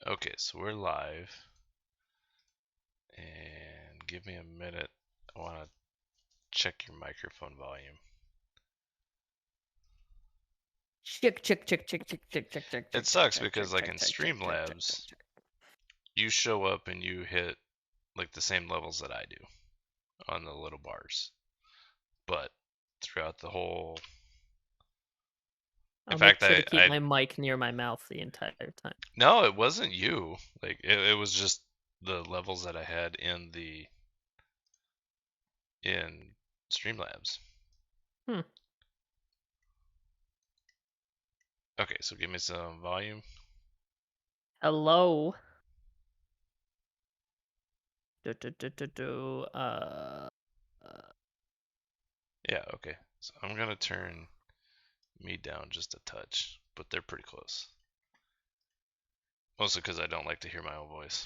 Okay, so we're live. And give me a minute. I want to check your microphone volume. Check. It sucks because like in Streamlabs, you show up and you hit like the same levels that I do on the little bars. But throughout the whole... I'll make sure to keep my mic near my mouth the entire time. No, it wasn't you. Like it was just the levels that I had in Streamlabs. Okay, so give me some volume. Hello. Yeah, okay. So I'm gonna turn me down just a touch, but they're pretty close. Mostly because I don't like to hear my own voice.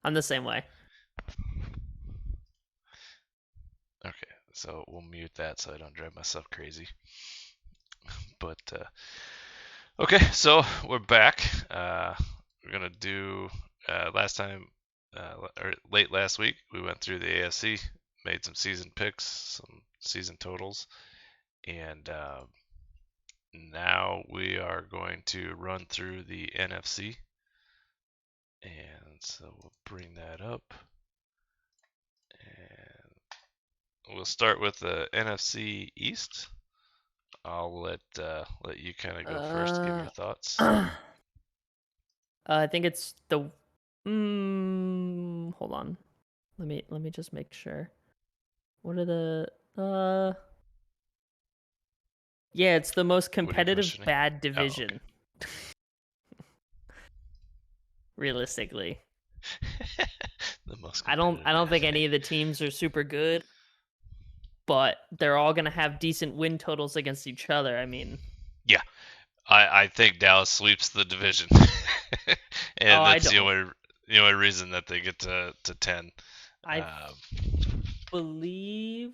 I'm the same way. Okay, so we'll mute that so I don't drive myself crazy. But, okay, so we're back. We're gonna do, last time, or late last week, we went through the AFC, made some season picks, some season totals, and now we are going to run through the NFC. And so we'll bring that up. And we'll start with the NFC East. I'll let you kind of go first. Give your thoughts. I think it's the. Hold on. Let me just make sure. What are the? Yeah, it's the most competitive bad division. Oh, okay. Realistically. The most I don't think any of the teams are super good, but they're all gonna have decent win totals against each other. I mean, yeah, I think Dallas sweeps the division, and that's the only reason that they get to 10. I believe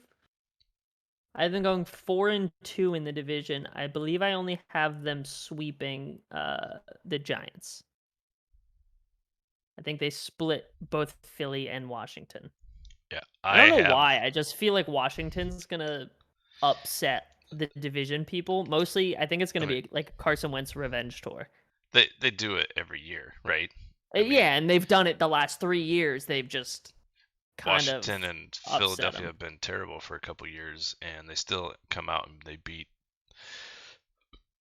I've been going 4-2 in the division. I believe I only have them sweeping the Giants. I think they split both Philly and Washington. Yeah, I don't know why. I just feel like Washington's gonna upset the division people. Mostly, I think it's gonna be like Carson Wentz revenge tour. They do it every year, right? Yeah, and they've done it the last 3 years. They've just Washington and Philadelphia have been terrible for a couple years, and they still come out and they beat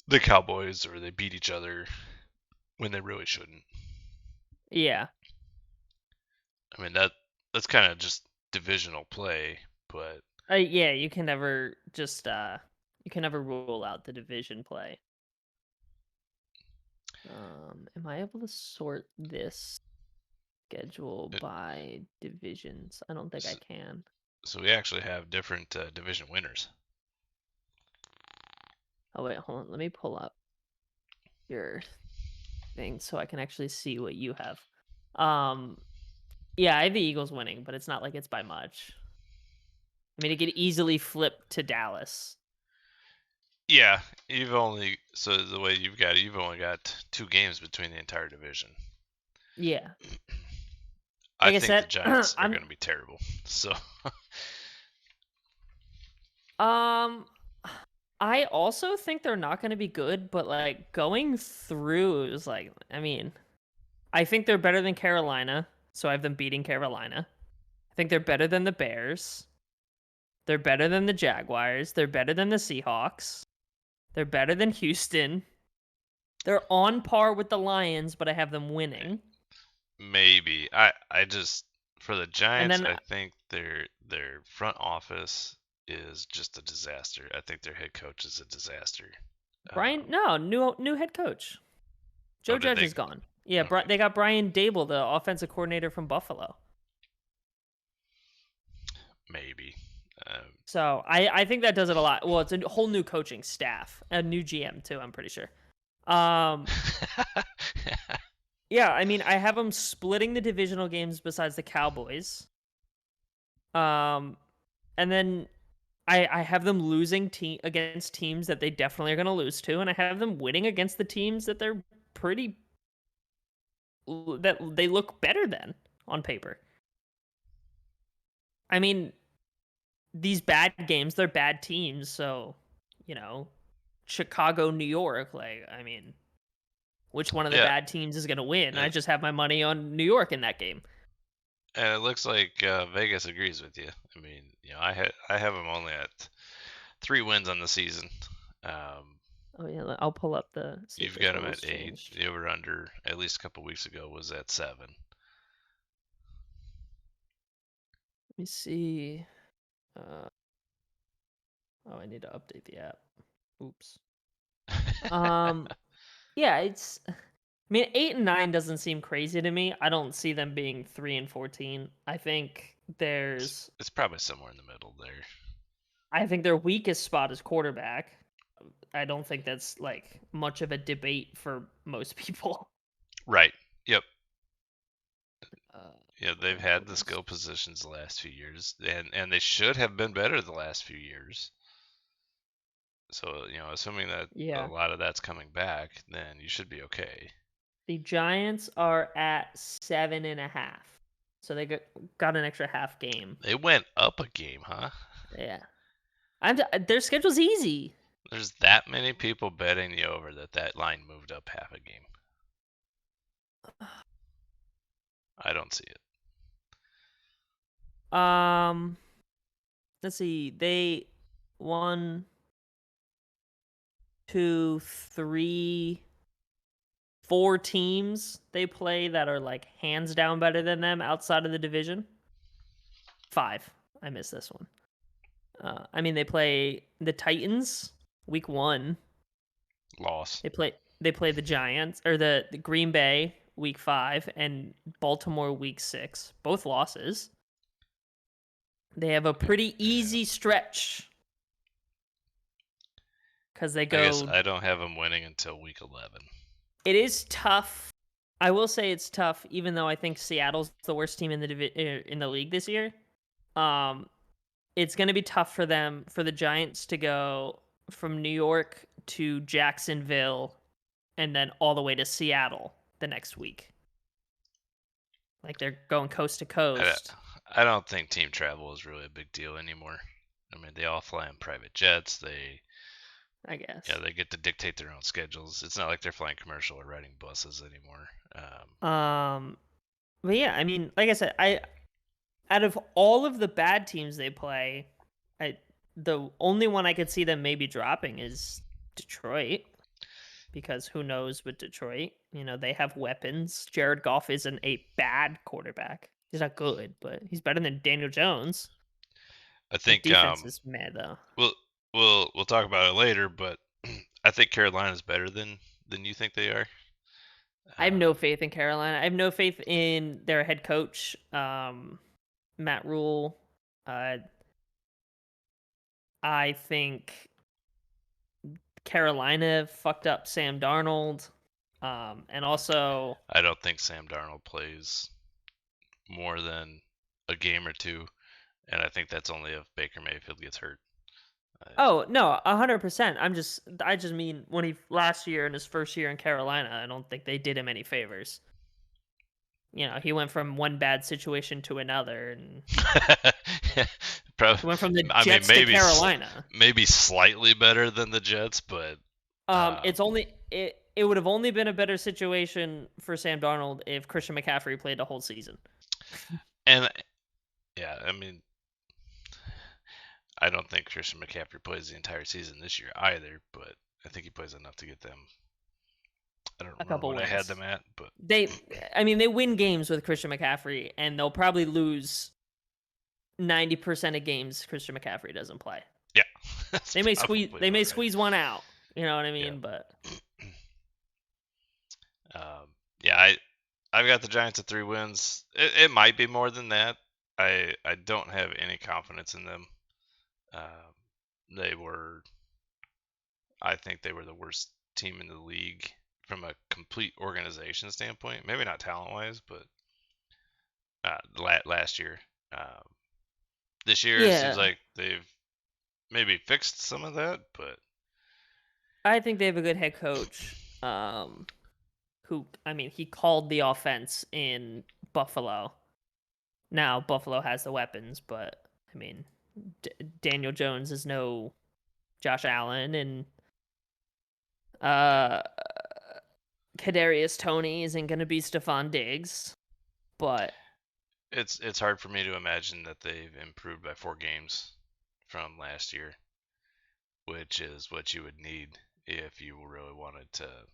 the Cowboys, or they beat each other when they really shouldn't. Yeah. I mean, that's kind of just divisional play, but yeah, you can never just you can never rule out the division play. Am I able to sort this schedule by divisions? I don't think I can. So we actually have different division winners. Oh wait, hold on. Let me pull up your thing so I can actually see what you have. Yeah, I have the Eagles winning, but it's not like it's by much. I mean, it could easily flip to Dallas. Yeah, so the way you've got it, you've only got 2 games between the entire division. Yeah. I think the Giants are going to be terrible. So I also think they're not going to be good, but like going through is like, I mean, I think they're better than Carolina, so I have them beating Carolina. I think they're better than the Bears. They're better than the Jaguars. They're better than the Seahawks. They're better than Houston. They're on par with the Lions, but I have them winning. Maybe. I just, for the Giants, I think their front office is just a disaster. I think their head coach is a disaster. New head coach. Joe Judge is gone. Yeah, okay. They got Brian Dable, the offensive coordinator from Buffalo. Maybe. So I think that does it a lot. Well, it's a whole new coaching staff, a new GM too, I'm pretty sure. Yeah, I mean, I have them splitting the divisional games besides the Cowboys. And then I have them losing against teams that they definitely are going to lose to, and I have them winning against the teams that they're pretty that they look better than on paper. I mean, these bad games, they're bad teams, so you know, Chicago, New York, like I mean, which one of the Yeah, bad teams is going to win? I and, just have my money on New York in that game. and it looks like Vegas agrees with you. I mean, I have them only at 3 wins on the season. Um, Oh yeah, I'll pull up the see if you've the got them at totals 8. changed. The over under at least a couple weeks ago was at 7. Let me see. Uh, oh, I need to update the app. Oops. Um, yeah, it's. I mean, 8 and 9 doesn't seem crazy to me. I don't see them being 3 and 14. It's probably somewhere in the middle there. I think their weakest spot is quarterback. I don't think that's like much of a debate for most people. Right. Yep. Uh, Yeah, they've had the skill positions the last few years, and they should have been better the last few years. So, assuming that a Yeah. lot of that's coming back, then you should be okay. The Giants are at 7.5. So they got an extra half game. They went up a game, huh? Yeah. Their schedule's easy. There's that many people betting the over that line moved up half a game. I don't see it. Um, let's see. They 1, 2, 3, 4 teams they play that are like hands down better than them outside of the division. 5. I missed this one. I mean, they play the Titans week 1. Loss. They play the Giants or the Green Bay week 5 and Baltimore week 6. Both losses. They have a pretty Yeah. easy stretch because they I guess go. I don't have them winning until week 11. It is tough. I will say it's tough, even though I think Seattle's the worst team in in the league this year. Um, it's going to be tough for them for the Giants to go from New York to Jacksonville and then all the way to Seattle the next week. Like they're going coast to I, coast. I don't think team travel is really a big deal anymore. I mean, they all fly in private jets. I guess. They get to dictate their own schedules. It's not like they're flying commercial or riding buses anymore. Um, but yeah, I mean, like I said, I out of all of the bad teams they play, the only one I could see them maybe dropping is Detroit, because who knows with Detroit? You know, they have weapons. Jared Goff isn't a bad quarterback. He's not good, but he's better than Daniel Jones. I The think defense is mad though. we'll we'll talk about it later, but I think Carolina's better than you think they are. I have no Um, faith in Carolina. I have no faith in their head coach, Matt Rule. Uh, I think Carolina fucked up Sam Darnold. And also, I don't think Sam Darnold plays more than a game or two, and I think that's only if Baker Mayfield gets hurt. oh no, 100%. I just mean when he last year in his first year in Carolina, I don't think they did him any favors. You know, he went from one bad situation to another, and Probably, he went from the I mean, Jets to Carolina. maybe slightly better than the Jets, but It's only it would have only been a better situation for Sam Darnold if Christian McCaffrey played the whole season. and yeah, I mean, I don't think Christian McCaffrey plays the entire season this year either, but I think he plays enough to get them. I don't A remember couple what I had wins. them at, but I mean, they win games with Christian McCaffrey, and they'll probably lose 90% of games Christian McCaffrey doesn't play. yeah, They may probably squeeze one out. You know what I right. mean? But Yeah, I've got the Giants at 3 wins. It might be more than that. I don't have any confidence in them. Um, they were, I think they were the worst team in the league from a complete organization standpoint. Maybe not talent wise, but last year. Um, this year it seems yeah, like they've maybe fixed some of that, but I think they have a good head coach. who, I mean, he called the offense in Buffalo. Now Buffalo has the weapons, but I mean, Daniel Jones is no Josh Allen, and uh, Kadarius Toney isn't going to be Stephon Diggs, but It's hard for me to imagine that they've improved by 4 games from last year, which is what you would need if you really wanted to.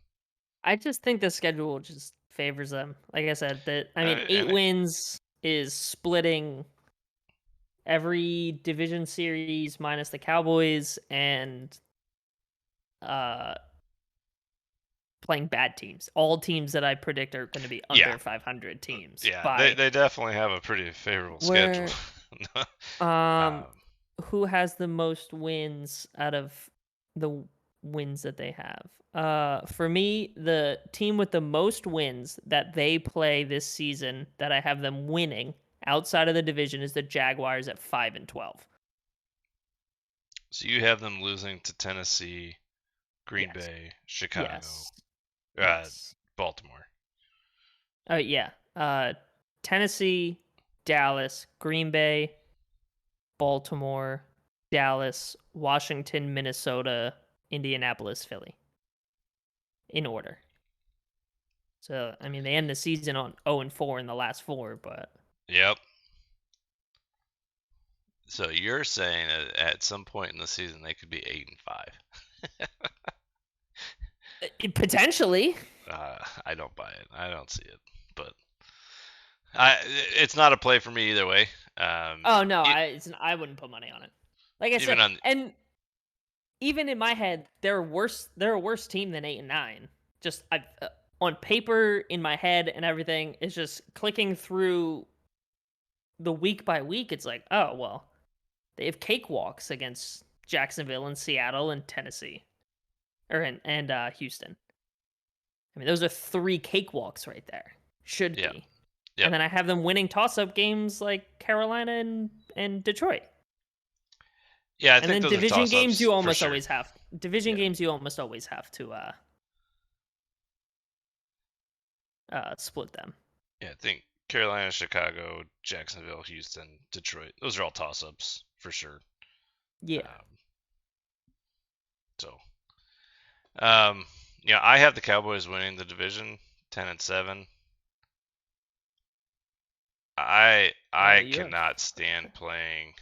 I just think the schedule just favors them. Like I said, that I mean, 8 And wins is splitting every division series minus the Cowboys and uh playing bad teams. All teams that I predict are going to be yeah, under 500 teams yeah, by they definitely have a pretty favorable schedule. where um um, who has the most wins out of the wins that they have. For me, the team with the most wins that they play this season that I have them winning outside of the division is the Jaguars at 5-12. so you have them losing to Tennessee, Green Yes. Bay, Chicago, Yes. uh, Yes. Baltimore. Oh yeah. Tennessee, Dallas, Green Bay, Baltimore, Dallas, Washington, Minnesota, Indianapolis, Philly. In order. So, I mean, they end the season on 0-4 in the last 4, but Yep. So you're saying that at some point in the season they could be 8-5. Potentially. I don't buy it. I don't see it, but I it's not a play for me either way. Oh no, E- I wouldn't put money on it. Like I said, even on and even in my head, they're worse. They're a worse team than 8-9. Just on paper, in my head, and everything, it's just clicking through the week by week. It's like, oh well, they have cakewalks against Jacksonville and Seattle and Tennessee, or and Houston. I mean, those are 3 cakewalks right there. Should yeah, be. And yep, then I have them winning toss-up games like Carolina and Detroit. yeah. I And think then those are division toss games ups you for almost sure. always have. Division Yeah, games you almost always have to split them. yeah. I think Carolina, Chicago, Jacksonville, Houston, Detroit. Those are all toss ups for sure. Yeah. Um, so, um, yeah, I have the Cowboys winning the division, 10-7. Oh, I you have. cannot stand playing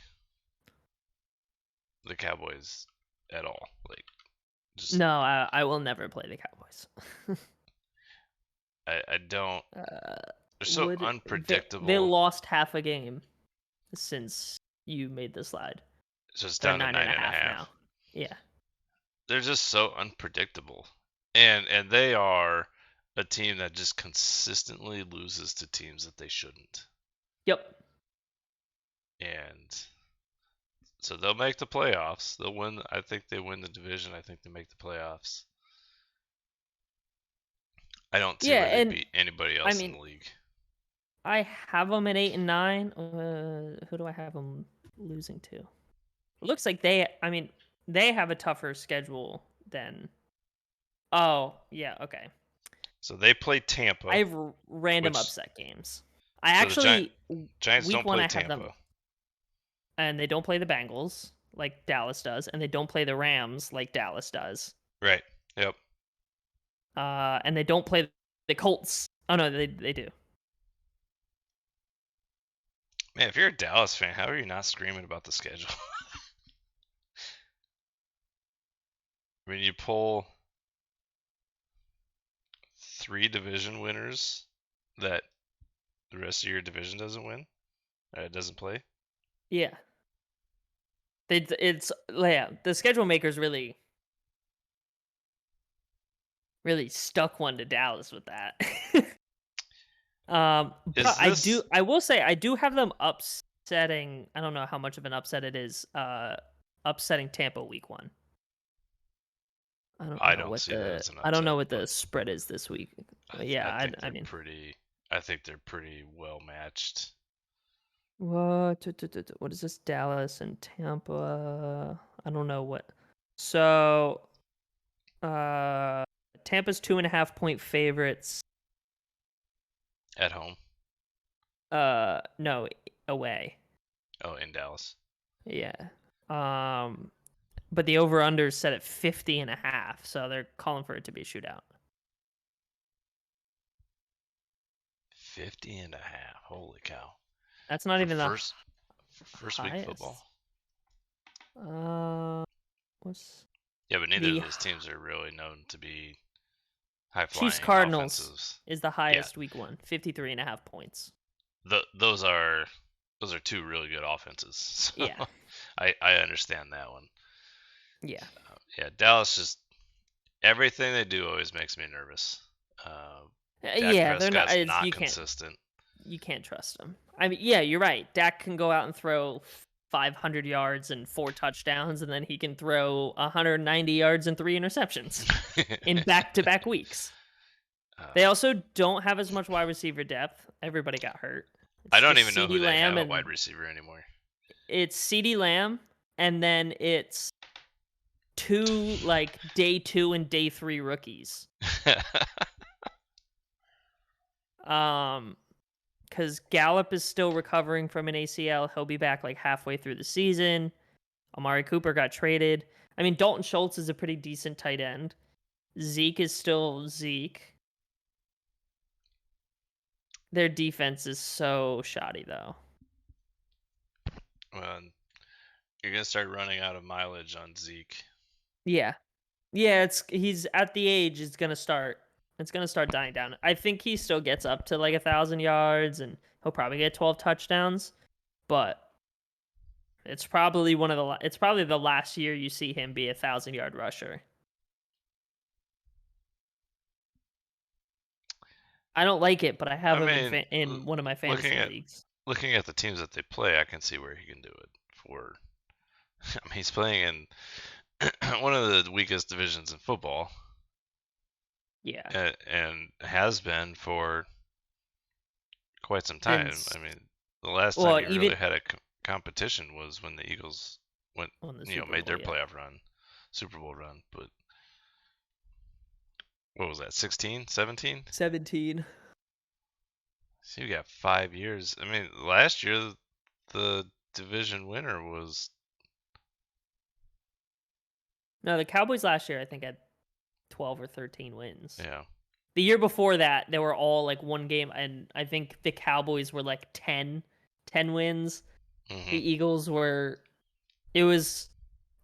the Cowboys at all. Like, just No, I will never play the Cowboys. I don't. uh, They're so would they unpredictable. lost half a game since you made the slide. So it's They're down to nine and nine a and a half now. half. Yeah. They're just so unpredictable, and they are a team that just consistently loses to teams that they shouldn't. Yep. And so they'll make the playoffs. They'll win. I think they win the division. I think they make the playoffs. I don't see Yeah, where they and beat anybody I else in mean, the league. I have them at 8-9. Who do I have them losing to? It looks like they. I mean, they have a tougher schedule than. Oh yeah, okay. So they play I Tampa, have random which upset games. I so the actually Giants week don't one play I have them, Tampa. and they don't play the Bengals like Dallas does, and they don't play the Rams like Dallas does. Right. Yep. And they don't play the Colts. Oh no, they do. Man, if you're a Dallas fan, how are you not screaming about the schedule? I mean, you pull 3 division winners that the rest of your division doesn't win, doesn't play. Yeah. It's yeah. The schedule makers really stuck one to Dallas with that. But Is this? I will say I do have them upsetting. I don't know how much of an upset it is. Upsetting Tampa week 1. I don't see that as an I don't know upset, what the but spread is this week. But yeah, I think I they're mean, pretty. I think they're pretty well matched. what is this? Dallas and Tampa. I don't know what. So, uh, Tampa's 2.5 point favorites. At home. No, away. Oh, in Dallas. Yeah. But the over/under is set at 50.5, so they're calling for it to be a shootout. 50.5. Holy cow. That's not For even the first week highest. football. What's Yeah, but neither of the those teams are really known to be high Chiefs flying Cardinals offensives. is the Yeah, highest week one, 53.5 points. those are two really good offenses. So Yeah. I understand that one. Yeah. Yeah, Dallas just everything they do always makes me nervous. Dak Yeah, they're not. Prescott's not You can't. consistent. You can't trust them. I mean, yeah, you're right. Dak can go out and throw 500 yards and 4 touchdowns, and then he can throw 190 yards and 3 interceptions in back-to-back weeks. They also don't have as much wide receiver depth. Everybody got hurt. I It's don't just even know who CeeDee they Lamb have at wide and receiver anymore. it's CeeDee Lamb, and then it's two like day 2 and day 3 rookies. Because Gallup is still recovering from an ACL. He'll be back like halfway through the season. Amari Cooper got traded. I mean, Dalton Schultz is a pretty decent tight end. Zeke is still Zeke. Their defense is so shoddy, though. Well, you're gonna start running out of mileage on Zeke. Yeah, yeah. He's at the age it's gonna start. It's gonna start dying down. I think he still gets up to like 1,000 yards, and he'll probably get 12 touchdowns. But it's probably it's probably the last year you see him be 1,000 yard rusher. I don't like it, but I have I him mean, in one of my looking fantasy at leagues. looking at the teams that they play, I can see where he can do it. For I mean, he's playing in one of the weakest divisions in football, Yeah. and has been for quite some time. Since I mean, the last time well, he even really had a competition was when the Eagles went, on the Super made Bowl, their yeah. playoff run, Super Bowl run. But what was that, 16, 17? 17. So you got 5 years. I mean, last year the division winner was, No, the Cowboys last year I think had 12 or 13 wins. yeah. The year before that, they were all like one game, and I think the Cowboys were like 10 wins. The Hmm. Eagles were. It was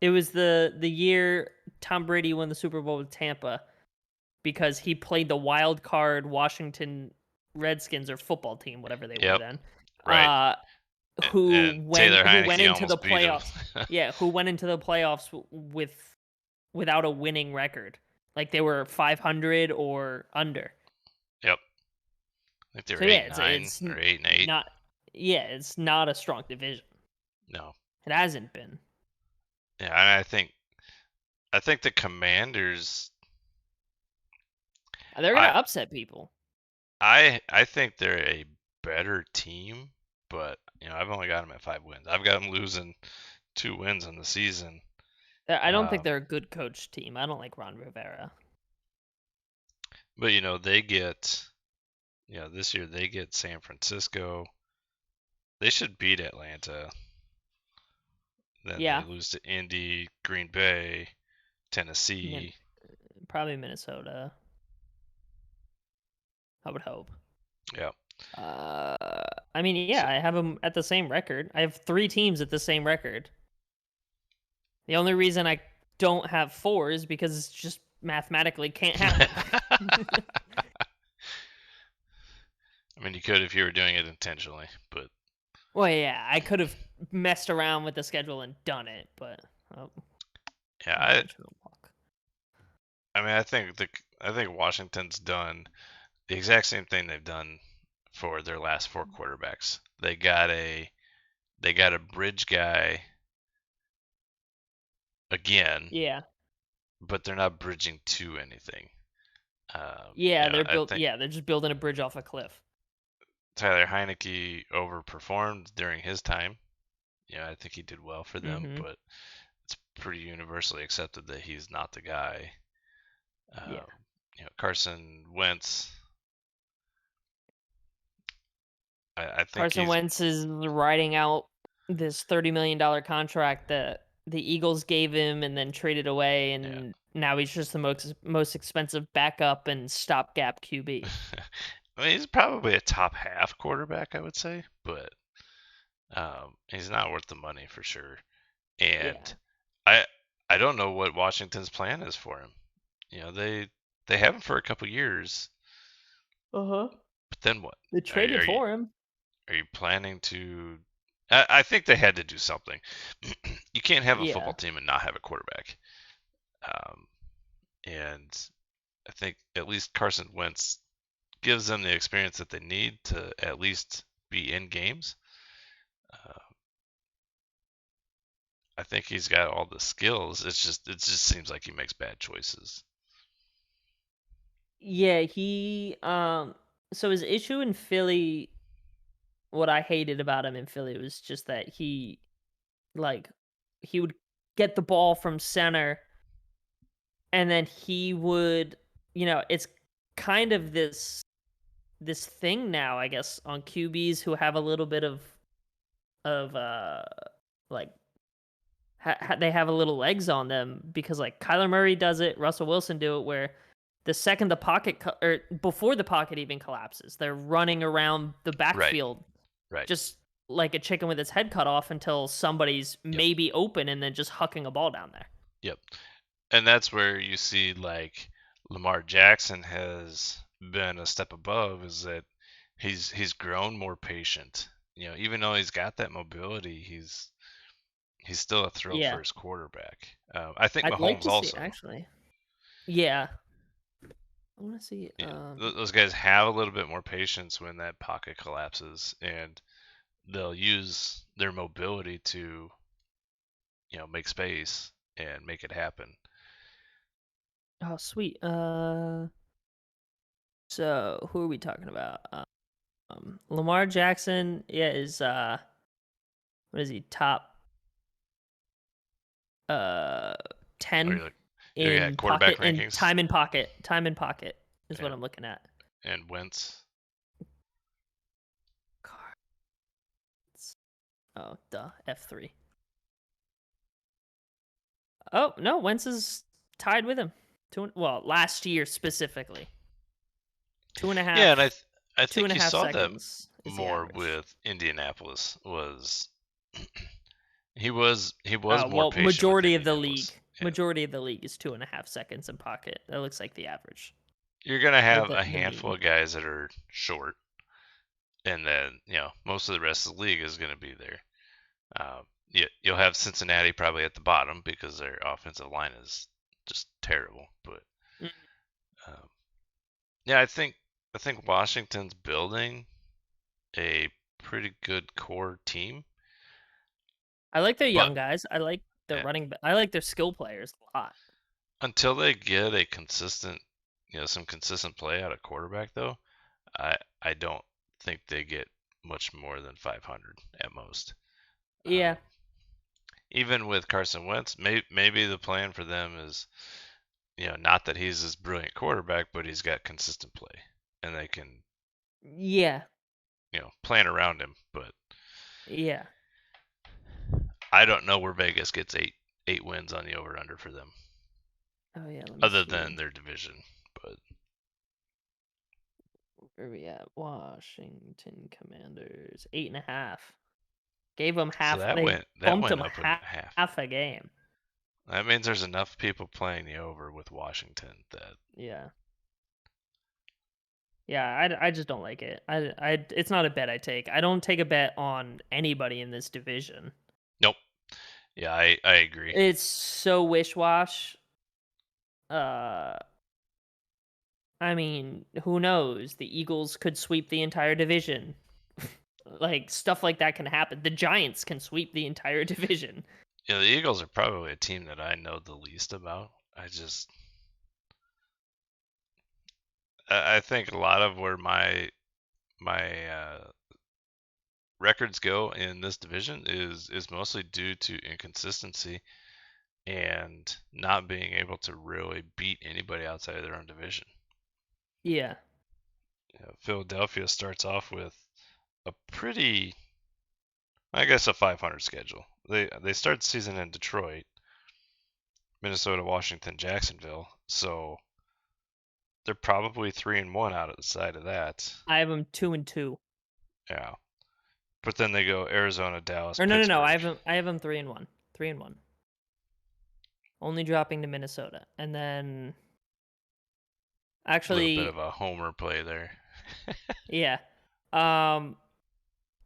the year Tom Brady won the Super Bowl with Tampa because he played the wild card Washington Redskins or football team, whatever they were Yep. then. Right. Uh, And Taylor who went Heineke into the almost beat him. playoffs? Yeah, who went into the playoffs without a winning record? Like they were 500 or under. Yep. I think they were So eight yeah, and nine it's or 8-8. not. Yeah, it's not a strong division. No. It hasn't been. Yeah, and I think the Commanders. They're gonna I upset people. I think they're a better team, but I've only got them at 5 wins. I've got them losing 2 wins in the season. I don't think Um, they're a good coach team. I don't like Ron Rivera. but they get this year they get San Francisco. They should beat Atlanta. Then they Yeah, lose to Indy, Green Bay, Min- Tennessee. probably Minnesota. I would hope. Yeah. I mean, So, yeah, I have them at the same record. I have 3 teams at the same record. The only reason I don't have 4 is because it's just mathematically can't happen. I mean, you could if you were doing it intentionally, but Well, yeah, I could have messed around with the schedule and done it, but oh, yeah, unfortunate luck. I mean, I think Washington's done the exact same thing they've done for their last 4 quarterbacks. They got a bridge guy again, Yeah, but they're not bridging to anything. yeah, they're I built. think Yeah, they're just building a bridge off a cliff. Tyler Heineke overperformed during his time. I think he did well for them, Mm-hmm. but it's pretty universally accepted that he's not the guy. Yeah. Carson Wentz. I think Carson he's Wentz is riding out this $30 million contract that the Eagles gave him and then traded away, yeah. and now he's just the most expensive backup and stopgap QB. I mean, he's probably a top half quarterback, I would say, but he's not worth the money for sure. Yeah. And I I don't know what Washington's plan is for him. They have him for a couple years, Uh huh. but then what? They Are you traded are you, for him. are you planning to? I think they had to do something. You can't have a football Yeah. team and not have a quarterback. Um, and I think at least Carson Wentz gives them the experience that they need to at least be in games. Uh, I think he's got all the skills. It just seems like he makes bad choices. Yeah, he so his issue in Philly, what I hated about him in Philly was just that like he would get the ball from center and then he would, it's kind of this thing now, I guess, on QBs who have a little bit of like they have a little legs on them because like Kyler Murray does it, Russell Wilson do it, where the second the pocket or before the pocket even collapses, they're running around the Right, backfield right. just like a chicken with its head cut off until somebody's Yep, maybe open and then just hucking a ball down there. yep. And that's where you see like Lamar Jackson has been a step above is that he's grown more patient. Even though he's got that mobility, he's still a throw Yeah, first quarterback. I think I'd like Mahomes to see it also. actually. Yeah, I want to see. Yeah, those guys have a little bit more patience when that pocket collapses, and they'll use their mobility to make space and make it happen. Oh, sweet. So who are we talking about? Lamar Jackson, yeah, is what is he, top uh Or 10 yeah, in quarterback pocket in rankings time in pocket is what and I'm looking at. and Wentz. Cards. Oh, duh, F3. Oh, no, Wentz is tied with him. Well, last year specifically. Two and a Yeah, and I half th- I two and think a you half saw that seconds is the more average. with Indianapolis was he was more Well, patient with majority of the Indianapolis. league. Yeah. Majority of the league is 2.5 seconds in pocket. That looks like the average You're gonna or have the a the handful mean. of guys that are short, and then most of the rest of the league is gonna be there. You'll have Cincinnati probably at the bottom because their offensive line is just terrible. But Mm. um, yeah, I think Washington's building a pretty good core team, I like their but young guys. I like their yeah, I like their skill players a lot. until they get a consistent, some consistent play out of quarterback, though, I don't think they get much more than 500 at most. Yeah. Um, Even with Carson Wentz, maybe the plan for them is, not that he's this brilliant quarterback, but he's got consistent play, and they can, Yeah. plan around him. But Yeah. I don't know where Vegas gets eight wins on the over under for them, Oh yeah, let me other than see. their division. But Where are we at? Washington Commanders, 8.5. Gave them so half. They that bumped went them up in half. half a game. That means there's enough people playing the over with Washington that Yeah. Yeah, I just don't like it. It's not a bet I take. I don't take a bet on anybody in this division. nope. Yeah, I agree. It's so wish-wash. Uh, I mean, who knows? The Eagles could sweep the entire division. Like stuff like that can happen. The Giants can sweep the entire division. The Eagles are probably a team that I know the least about. I think a lot of where my records go in this division is mostly due to inconsistency and not being able to really beat anybody outside of their own division. Yeah. Philadelphia starts off with a pretty, I guess, a 500 schedule. They start the season in Detroit, Minnesota, Washington, Jacksonville. So they're probably 3-1 out of the side of that. I have them 2-2. Yeah. But then they go Arizona, Dallas, Or no. Pittsburgh. I have them 3-1. 3-1. Only dropping to Minnesota. And then A little bit actually, of a homer play there. yeah. Um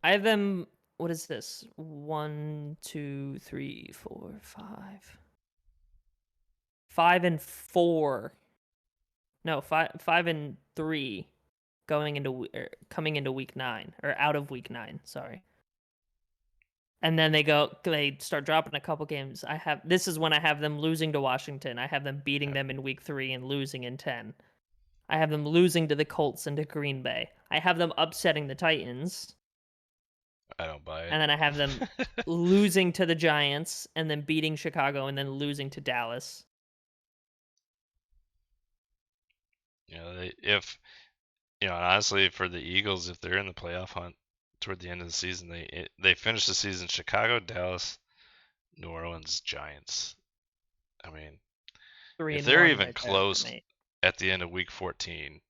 I have them, what is this? 1, 2, 3, 4, 5. 5-4. No, 5-3 going into coming into week 9 or out of week 9, sorry. And then they start dropping a couple games. This is when I have them losing to Washington. I have them beating them in week 3 and losing in 10. I have them losing to the Colts and to Green Bay. I have them upsetting the Titans. I don't buy it. And then I have them losing to the Giants and then beating Chicago and then losing to Dallas. If honestly, for the Eagles, if they're in the playoff hunt toward the end of the season, they finish the season Chicago, Dallas, New Orleans, Giants. I mean, Three if and they're one even right there for close me. at the end of week 14,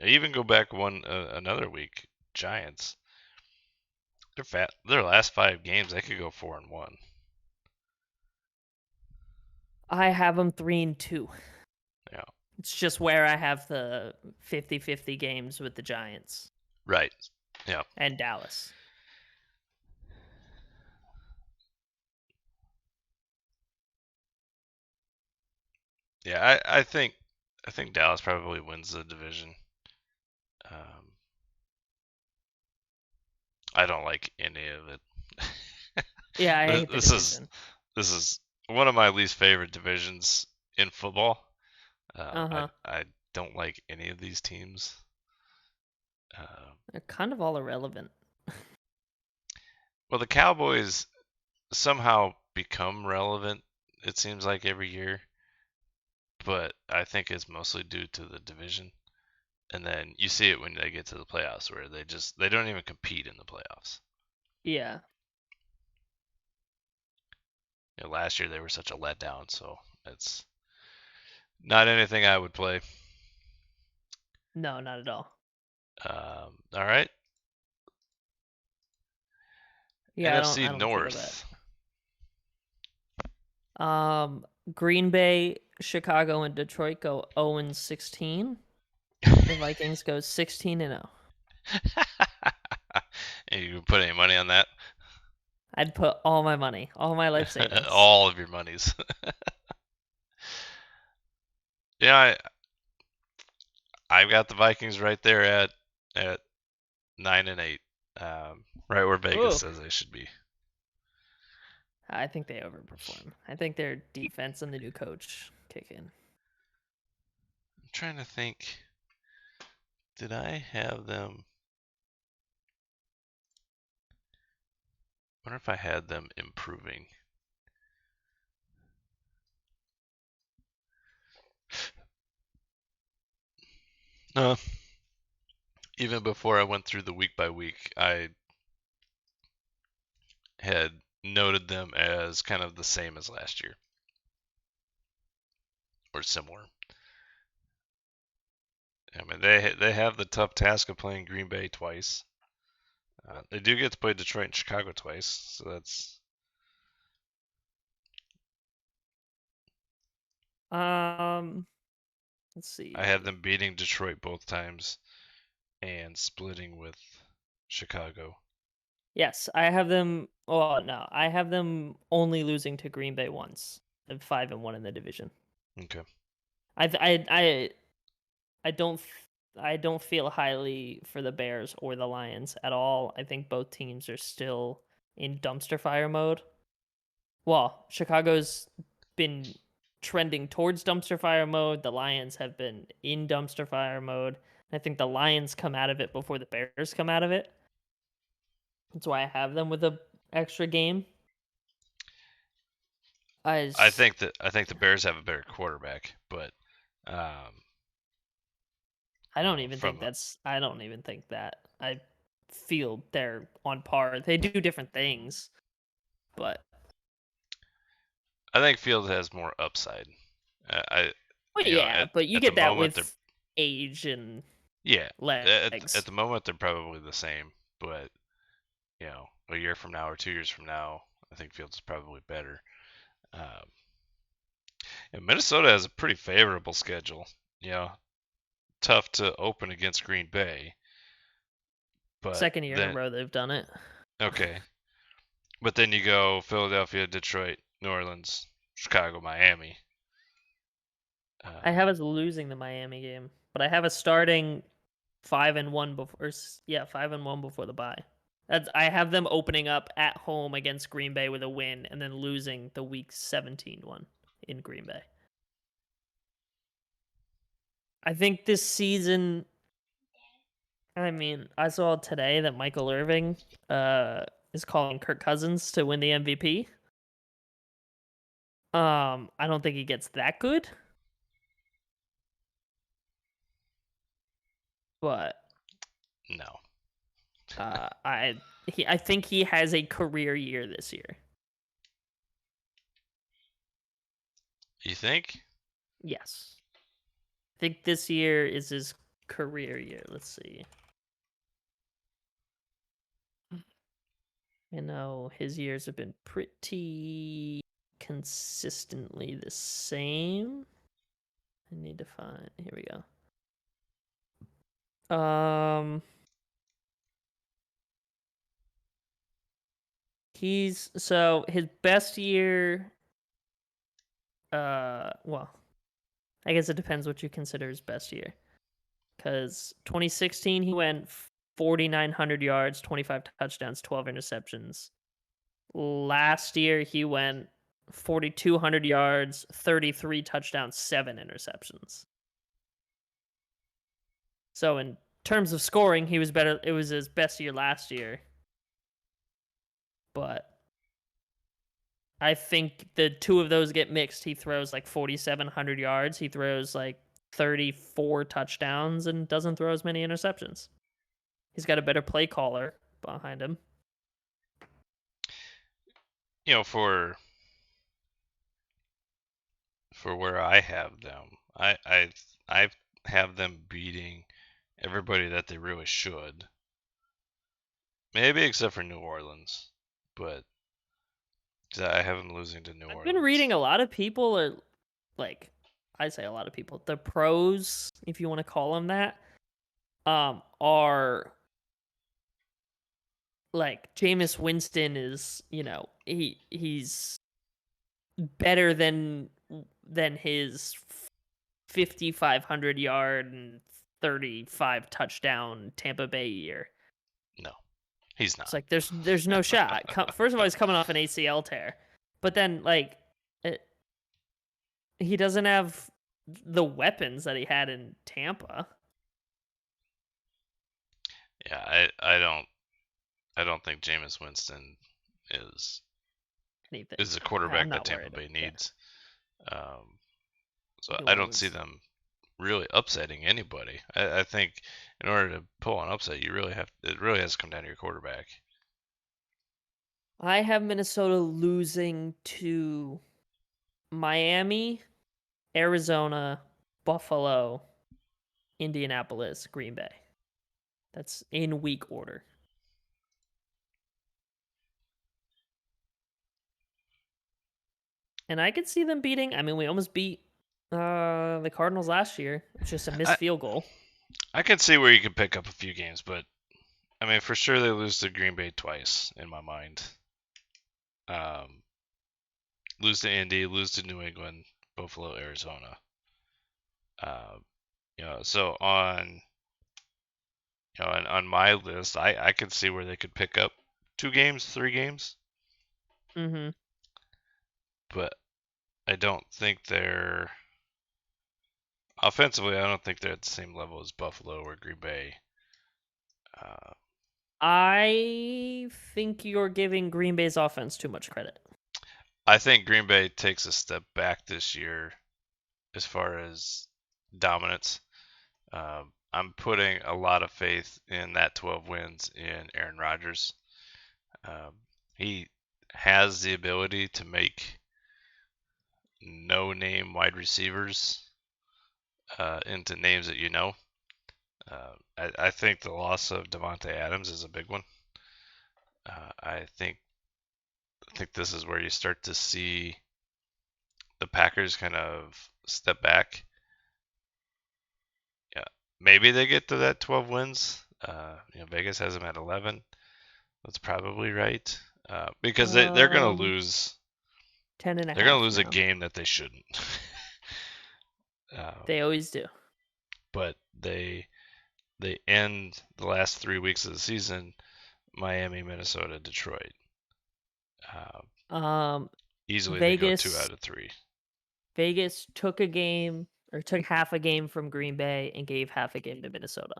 even go back another week, Giants. Their last 5 games, they could go 4-1. I have them 3-2. Yeah. It's just where I have the 50-50 games with the Giants Right. Yeah. and Dallas. Yeah. I think Dallas probably wins the division. Um, I don't like any of it. Yeah, I hate the This is division. this is one of my least favorite divisions in football. I Uh-huh. I don't like any of these teams. Uh, They're kind of all irrelevant. well, the Cowboys somehow become relevant. It seems like every year, but I think it's mostly due to the division. And then you see it when they get to the playoffs, where they don't even compete in the playoffs. Yeah. Last year they were such a letdown, so it's not anything I would play. No, not at all. All right, Yeah, NFC I don't feel that. North. Green Bay, Chicago, and Detroit go 0-16. The Vikings go 16-0. And you put any money on that? I'd put all my money, all my life savings. All of your monies. Yeah, I've got the Vikings right there at 9-8, right where Vegas Ooh, says they should be. I think they overperform. I think their defense and the new coach kick in. I'm trying to think. Did I have them? I wonder if I had them improving. No, even before I went through the week by week, I had noted them as kind of the same as last year or similar. I mean, they have the tough task of playing Green Bay twice. They do get to play Detroit and Chicago twice, so that's. Um, let's I have see. them beating Detroit both times and splitting with Chicago. Yes, I have them. Oh no, I have them only losing to Green Bay once. And 5-1 in the division. Okay. I th- I don't I don't feel highly for the Bears or the Lions at all. I think both teams are still in dumpster fire mode. Well, Chicago's been trending towards dumpster fire mode. The Lions have been in dumpster fire mode. I think the Lions come out of it before the Bears come out of it. That's why I have them with a extra game. I I just, think that I think the Bears have a better quarterback, but um, from I don't even think that. I feel they're on par. They do different things, but I think Fields has more upside. I well, yeah, but you at the get that moment they're with age and yeah at legs. the moment they're probably the same, but a year from now or 2 years from now, I think Fields is probably better. Um, and Minnesota has a pretty favorable schedule. You know, tough to open against Green Bay, but Second year in a then row they've done it. okay, but then you go Philadelphia, Detroit, New Orleans, Chicago, Miami. I have Um, us losing the Miami game, but I have us starting 5-1 before. Yeah, 5-1 before the bye. I have them opening up at home against Green Bay with a win, and then losing the Week 17 one in Green Bay. I think this season. I mean, I saw today that Michael Irving is calling Kirk Cousins to win the MVP. I don't think he gets that good, but no, I think he has a career year this year. you think? Yes. I think this year is his career year. Let's see. I know his years have been pretty consistently the same. I need to find. Here we go. He's so his best year. Well, I guess it depends what you consider his best year. Because 2016 he went 4,900 yards, 25 touchdowns, 12 interceptions. Last year he went 4,200 yards, 33 touchdowns, 7 interceptions. So in terms of scoring, he was better. It was his best year last year. But I think the two of those get mixed. He throws like 4,700 yards. He throws like 34 touchdowns and doesn't throw as many interceptions. He's got a better play caller behind him. For where I have them, I have them beating everybody that they really should. Maybe except for New Orleans, but I have them losing to New I've been Orleans. reading a lot of people are like, I say a lot of people, the pros, if you want to call them that, are like Jameis Winston is, he's better than his 5,500 yard and 35 touchdown Tampa Bay year. No, he's It's not. like there's no shot. First of all, he's coming off an ACL tear, but then like he doesn't have the weapons that he had in Tampa. Yeah, I don't think Jameis Winston is Anything. is the I'm quarterback that not Tampa worried. Bay Yeah, needs. So he'll I don't see lose. them really upsetting anybody. I think in order to pull an upset, it really has to come down to your quarterback. I have Minnesota losing to Miami, Arizona, Buffalo, Indianapolis, Green Bay. That's in week order. And I could see them beating. I mean, we almost beat the Cardinals last year. It's just a missed I field goal. I can see where you could pick up a few games, but I mean for sure they lose to Green Bay twice in my mind. Um, lose to Indy, lose to New England, Buffalo, Arizona. Uh, so on my list, I could see where they could pick up 2 games, 3 games, Mm-hmm. but I don't think they're offensively. I don't think they're at the same level as Buffalo or Green Bay. Uh, I think you're giving Green Bay's offense too much credit. I think Green Bay takes a step back this year as far as dominance. I'm putting a lot of faith in that 12 wins in Aaron Rodgers. He has the ability to make no-name wide receivers into names that you know. I think the loss of Davante Adams is a big one. I think this is where you start to see the Packers kind of step back. Yeah, maybe they get to that 12 wins. Vegas has them at 11. That's probably right. Because they're gonna lose. 10 and a They're gonna half lose a now. game that they shouldn't. They always do. But they end the last 3 weeks of the season: Miami, Minnesota, Detroit. Easily they go 2 Vegas out of 3. Vegas took a game or took half a game from Green Bay and gave half a game to Minnesota.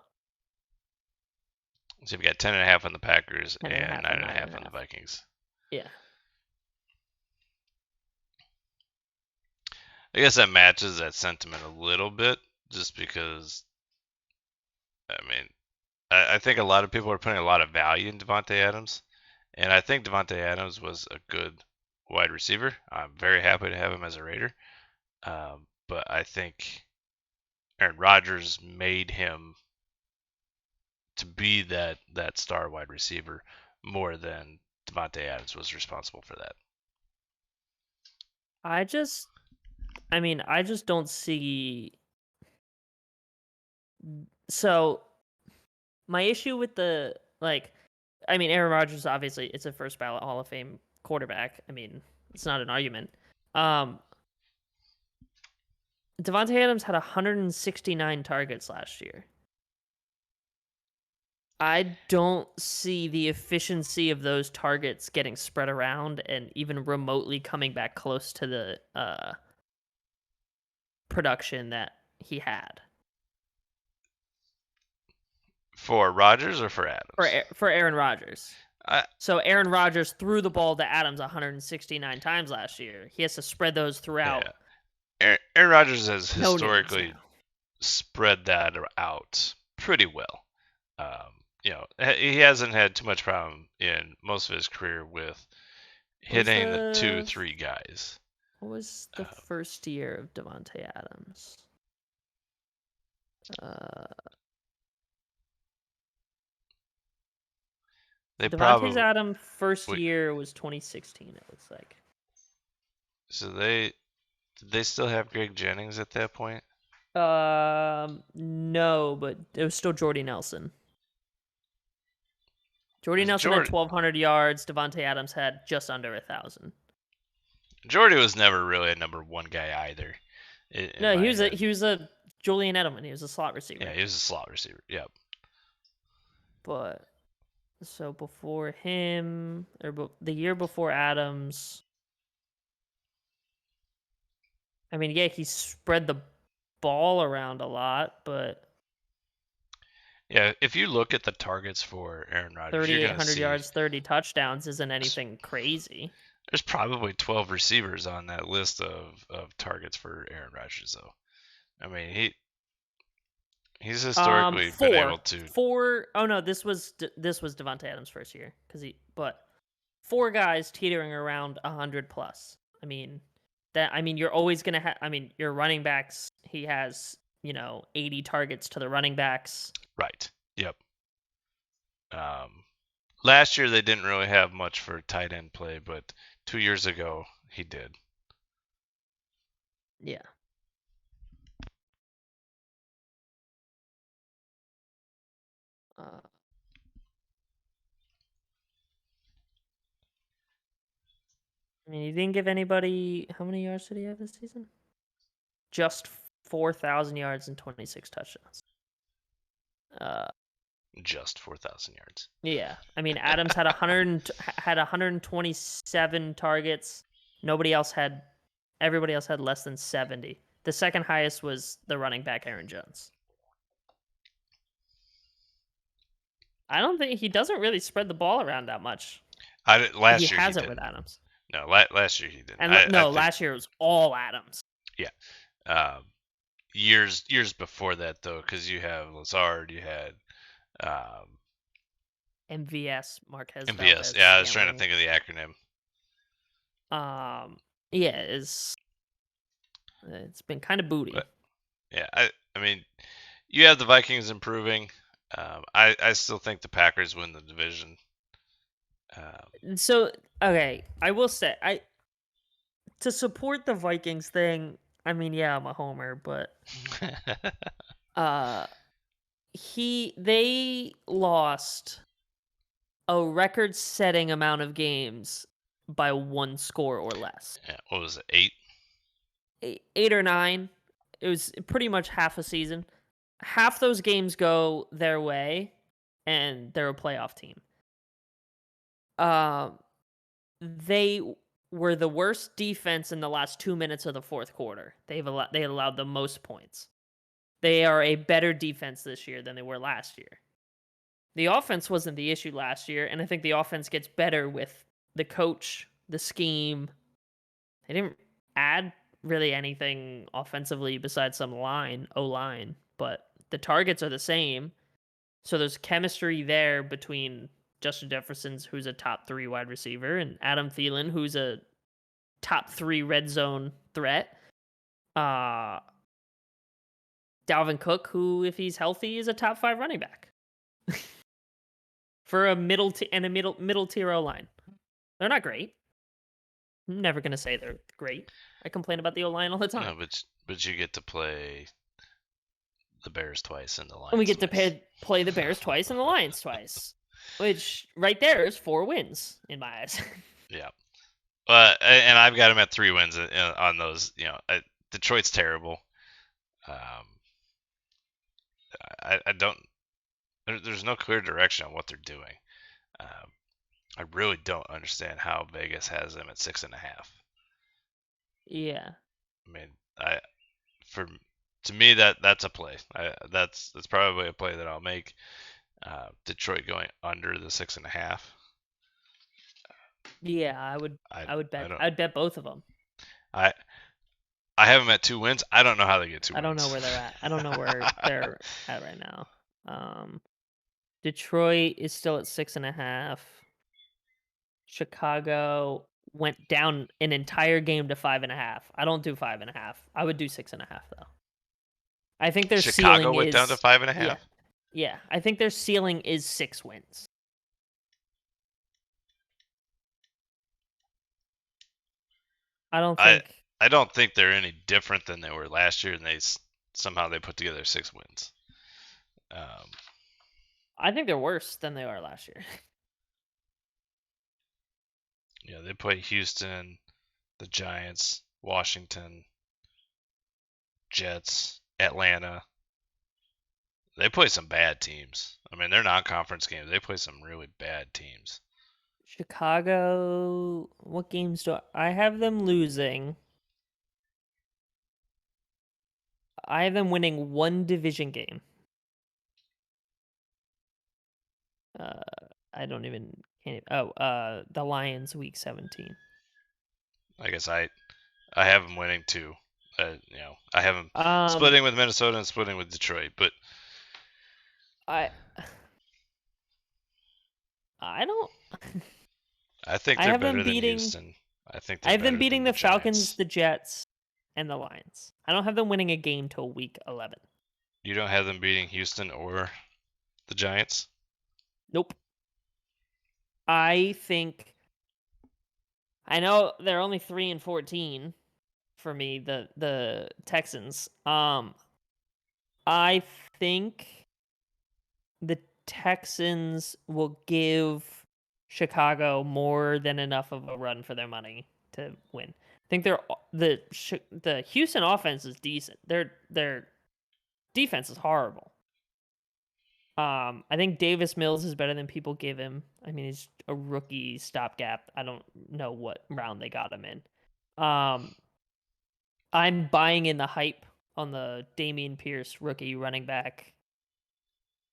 So you've got 10.5 on the Packers 10 and and 9.5 on the Vikings. Yeah. I guess that matches that sentiment a little bit, just because, I mean, I think a lot of people are putting a lot of value in Davante Adams, and I think Davante Adams was a good wide receiver. I'm very happy to have him as a Raider, but I think Aaron Rodgers made him to be that star wide receiver more than Davante Adams was responsible for that. I just don't see. So my issue with Aaron Rodgers, obviously it's a first ballot Hall of Fame quarterback. I mean, it's not an argument. Davante Adams had 169 targets last year. I don't see the efficiency of those targets getting spread around and even remotely coming back close to the production that he had. For Rodgers or for Adams? For Aaron Rodgers. So Aaron Rodgers threw the ball to Adams 169 times last year. He has to spread those throughout. Yeah. Aaron Rodgers has historically spread that out pretty well. He hasn't had too much problem in most of his career with hitting the 2-3 guys. What was the first year of Davante Adams? Davante Adams' first year was 2016. It looks like. So did they still have Greg Jennings at that point? No, but it was still Jordy Nelson. Jordy Nelson had 1,200 yards. Davante Adams had just under 1,000. Jordy was never really a number one guy either. No, he was a Julian Edelman. He was a slot receiver. Yeah, he was a slot receiver. Yep. But so before him, or the year before Adams, I mean, yeah, he spread the ball around a lot, but yeah, if you look at the targets for Aaron Rodgers, 3,800 yards, 30 touchdowns isn't anything crazy. There's probably 12 receivers on that list of targets for Aaron Rodgers, though. I mean, he's historically been able to. Oh no, this was Davante Adams' first year but 4 guys teetering around 100 plus. You're always gonna have. Your running backs. He has 80 targets to the running backs. Right. Yep. Last year they didn't really have much for tight end play, but 2 years ago he did. Yeah. He didn't give anybody. How many yards did he have this season? Just 4,000 yards and 26 touchdowns. Just 4,000 yards. Yeah, Adams had 127 targets. Everybody else had less than 70. The second highest was the running back Aaron Jones. I don't think he doesn't really spread the ball around that much. Last year he hasn't with Adams. No, last year he didn't. And last year it was all Adams. Yeah. years before that though, because you have Lazard, you had MVS, Marquez MVS. Valdez Yeah, I was trying to Scantling. think of the acronym. Yeah, it's been kind of booty. But yeah, I mean, you have the Vikings improving. I still think the Packers win the division. So okay, I will say to support the Vikings thing. I mean, yeah, I'm a homer, but uh, they lost a record-setting amount of games by one score or less. Yeah, what was it? 8? 8 or 9. It was pretty much half a season. Half those games go their way, and they're a playoff team. They were the worst defense in the last 2 minutes of the fourth quarter. They allowed the most points. They are a better defense this year than they were last year. The offense wasn't the issue last year, and I think the offense gets better with the coach, the scheme. They didn't add really anything offensively besides some O-line, but the targets are the same. So there's chemistry there between Justin Jefferson's, who's a top 3 wide receiver, and Adam Thielen, who's a top 3 red zone threat. Dalvin Cook, who, if he's healthy, is a top 5 running back for a middle tier O line. They're not great. I'm never gonna say they're great. I complain about the O line all the time. No, but you get to play the Bears twice and the Lions. And we get twice. to play the Bears twice and the Lions twice, which right there is 4 wins in my eyes. Yeah. And I've got them at 3 wins on those. Detroit's terrible. I don't. There's no clear direction on what they're doing. I really don't understand how Vegas has them at 6.5. Yeah. I mean, to me that's a play. That's probably a play that I'll make. Detroit going under the 6.5. Yeah, I would bet. I'd bet both of them. I have them at 2 wins. I don't know how they get 2 wins. I don't know where they're at. I don't know where they're at right now. Detroit is still at 6.5. Chicago went down an entire game to 5.5. I don't do 5.5. I would do 6.5 though. I think their Chicago ceiling went is down to 5.5. Yeah. I think their ceiling is 6 wins. I don't think they're any different than they were last year, and somehow they put together 6 wins. I think they're worse than they are last year. Yeah, they play Houston, the Giants, Washington, Jets, Atlanta. They play some bad teams. I mean, they're non-conference games. They play some really bad teams. Chicago, what games do I have them losing? I have them winning 1 division game. I don't even the Lions week 17. I guess I have them winning 2. I have them splitting with Minnesota and splitting with Detroit, but I don't. I think they're better than Houston. I have them beating the Falcons, Giants. the Jets, and the Lions. I don't have them winning a game till week 11. You don't have them beating Houston or the Giants? Nope. I know they're only 3-14 for me, the Texans. I think the Texans will give Chicago more than enough of a run for their money to win. I think the Houston offense is decent. Their defense is horrible. I think Davis Mills is better than people give him. I mean, he's a rookie stopgap. I don't know what round they got him in. I'm buying in the hype on the Dameon Pierce rookie running back.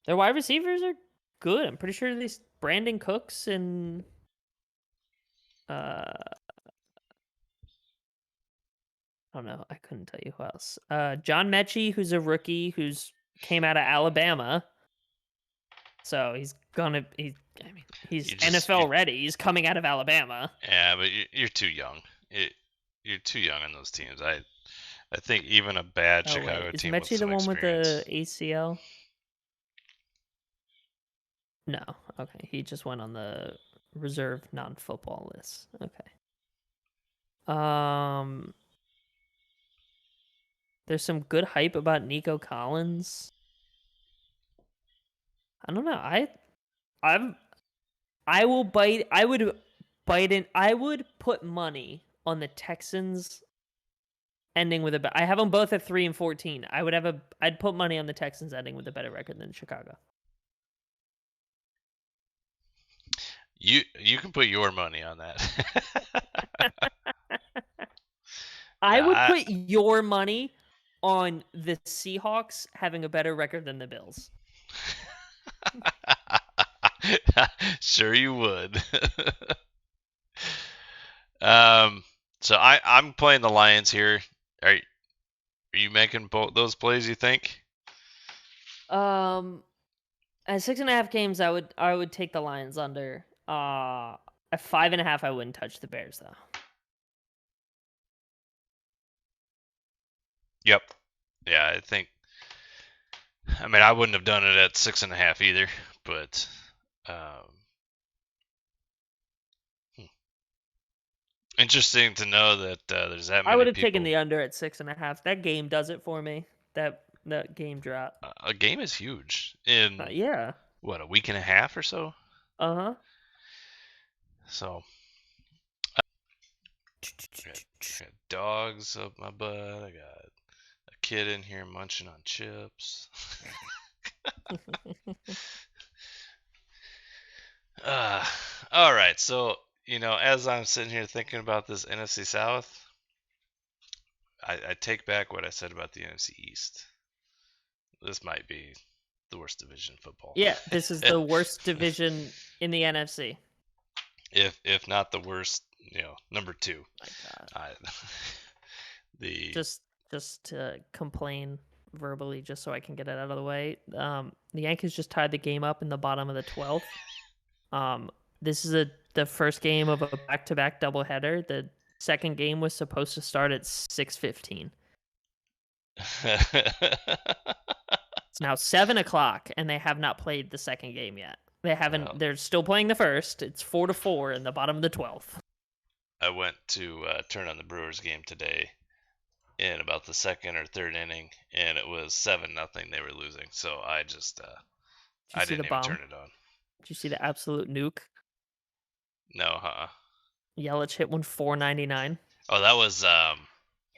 Their wide receivers are good. I'm pretty sure these Brandon Cooks and I don't know. I couldn't tell you who else. John Mechie, who's a rookie, who's came out of Alabama. So I mean, he's you NFL ready. He's coming out of Alabama. yeah, but you're too young. You're too young on those teams. I think even a bad Oh wait, Chicago is team with Mechie the some one with the experience. ACL? No. Okay, he just went on the reserve non-football list. Okay. There's some good hype about Nico Collins. I don't know. I'm I will bite. I would bite in. I would put money on the Texans ending with a. I have them both at 3-14. I'd put money on the Texans ending with a better record than Chicago. You can put your money on that. I would Nah, put your money on the Seahawks having a better record than the Bills. sure you would. So I'm playing the Lions here. Are you making both those plays? You think? At 6.5 games, I would take the Lions under. At 5.5, I wouldn't touch the Bears though. Yep. Yeah, I think. I mean, I wouldn't have done it at 6.5 either, but um, interesting to know that there's that I would many have taken people. the under at 6.5. That game does it for me. That game drop. A game is huge in Yeah. what, a week and a half or so. Uh huh. So I got dogs up my butt. I got a kid in here munching on chips. uh, all right, so as I'm sitting here thinking about this NFC South, I take back what I said about the NFC East. This might be the worst division in football. Yeah, this is the worst division in the NFC. if not the worst, number two. My God. I, the Just to complain verbally, just so I can get it out of the way. The Yankees just tied the game up in the bottom of the 12th. This is the first game of a back-to-back doubleheader. The second game was supposed to start at 6:15. It's now 7 o'clock, and they have not played the second game yet. They haven't. Well, They're still playing the first. It's 4-4 in the bottom of the 12th. I went to turn on the Brewers game today in about the second or third inning, and it was 7-0. They were losing, so I just Did you I see the didn't even bomb? turn it on. Did you see the absolute nuke? No, Yelich hit one 499 Oh, that was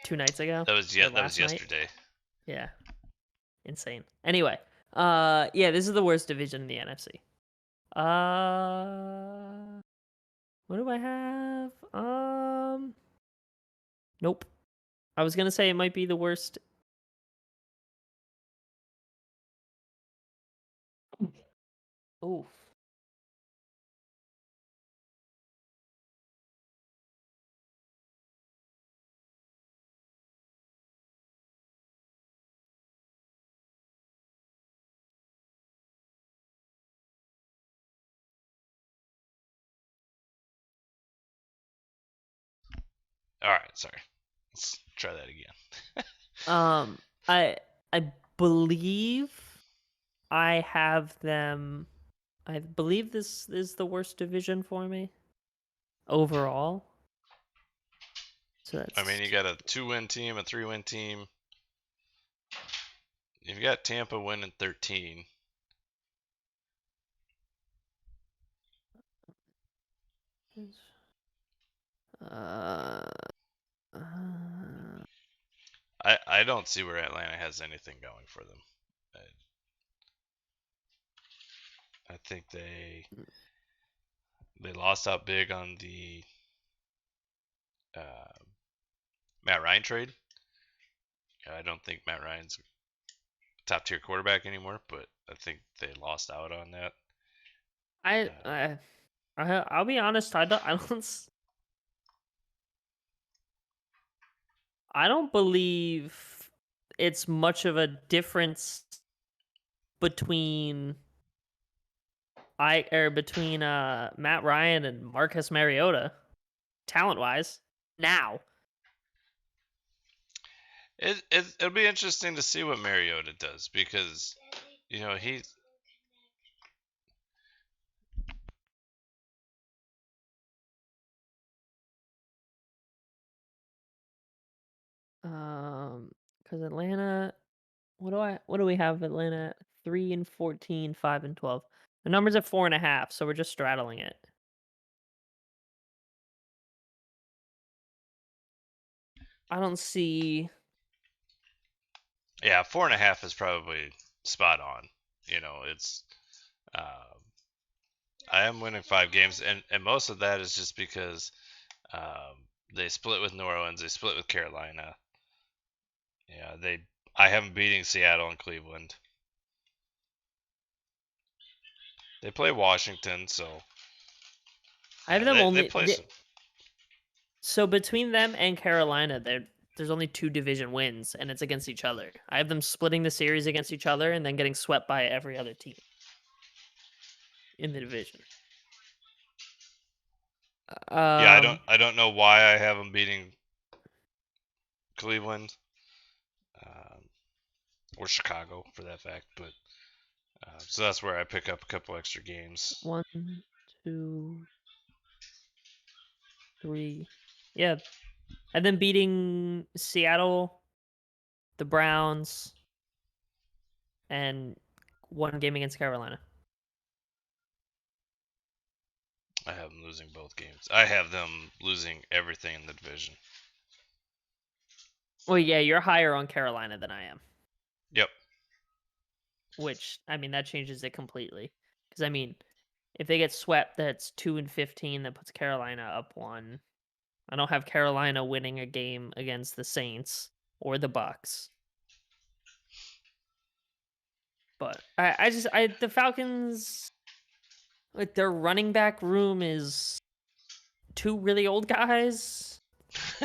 2 nights ago. that was Or that was last night. yesterday. Yeah, insane. Anyway, yeah, this is the worst division in the NFC. What do I have? Nope. I was gonna say it might be the worst. Oof. All right, sorry. Let's try that again. I believe I have them. I believe this is the worst division for me overall. So I mean, that's you got a 2-win team, a 3-win team. You've got Tampa winning 13. uh, uh I don't see where Atlanta has anything going for them. I think they lost out big on the uh, Matt Ryan trade. I don't think Matt Ryan's a top tier quarterback anymore, but I think they lost out on that. I'll be honest. I don't believe it's much of a difference between between Matt Ryan and Marcus Mariota, talent wise. Now, It'll be interesting to see what Mariota does because he. because Atlanta, what do we have Atlanta at? 3-14, 5-12. The number's at 4.5, so we're just straddling it. I don't see. Yeah, 4.5 is probably spot on. It's. Um, I am winning 5 games, and most of that is just because they split with New Orleans, they split with Carolina. Yeah, I have them beating Seattle and Cleveland. They play Washington, so I have yeah, them they only. play some. So between them and Carolina, there's only 2 division wins, and it's against each other. I have them splitting the series against each other and then getting swept by every other team in the division. Yeah, Um, I don't know why I have them beating Cleveland um, or Chicago for that fact, but so that's where I pick up a couple extra games. 1, 2, 3. Yeah, and then beating Seattle, the Browns, and 1 game against Carolina. I have them losing both games. I have them losing everything in the division. Well, yeah, you're higher on Carolina than I am. Yep. Which, I mean, that changes it completely. Because, I mean, if they get swept, that's 2-15. That puts Carolina up 1. I don't have Carolina winning a game against the Saints or the Bucks. But the Falcons, like, their running back room is 2 really old guys.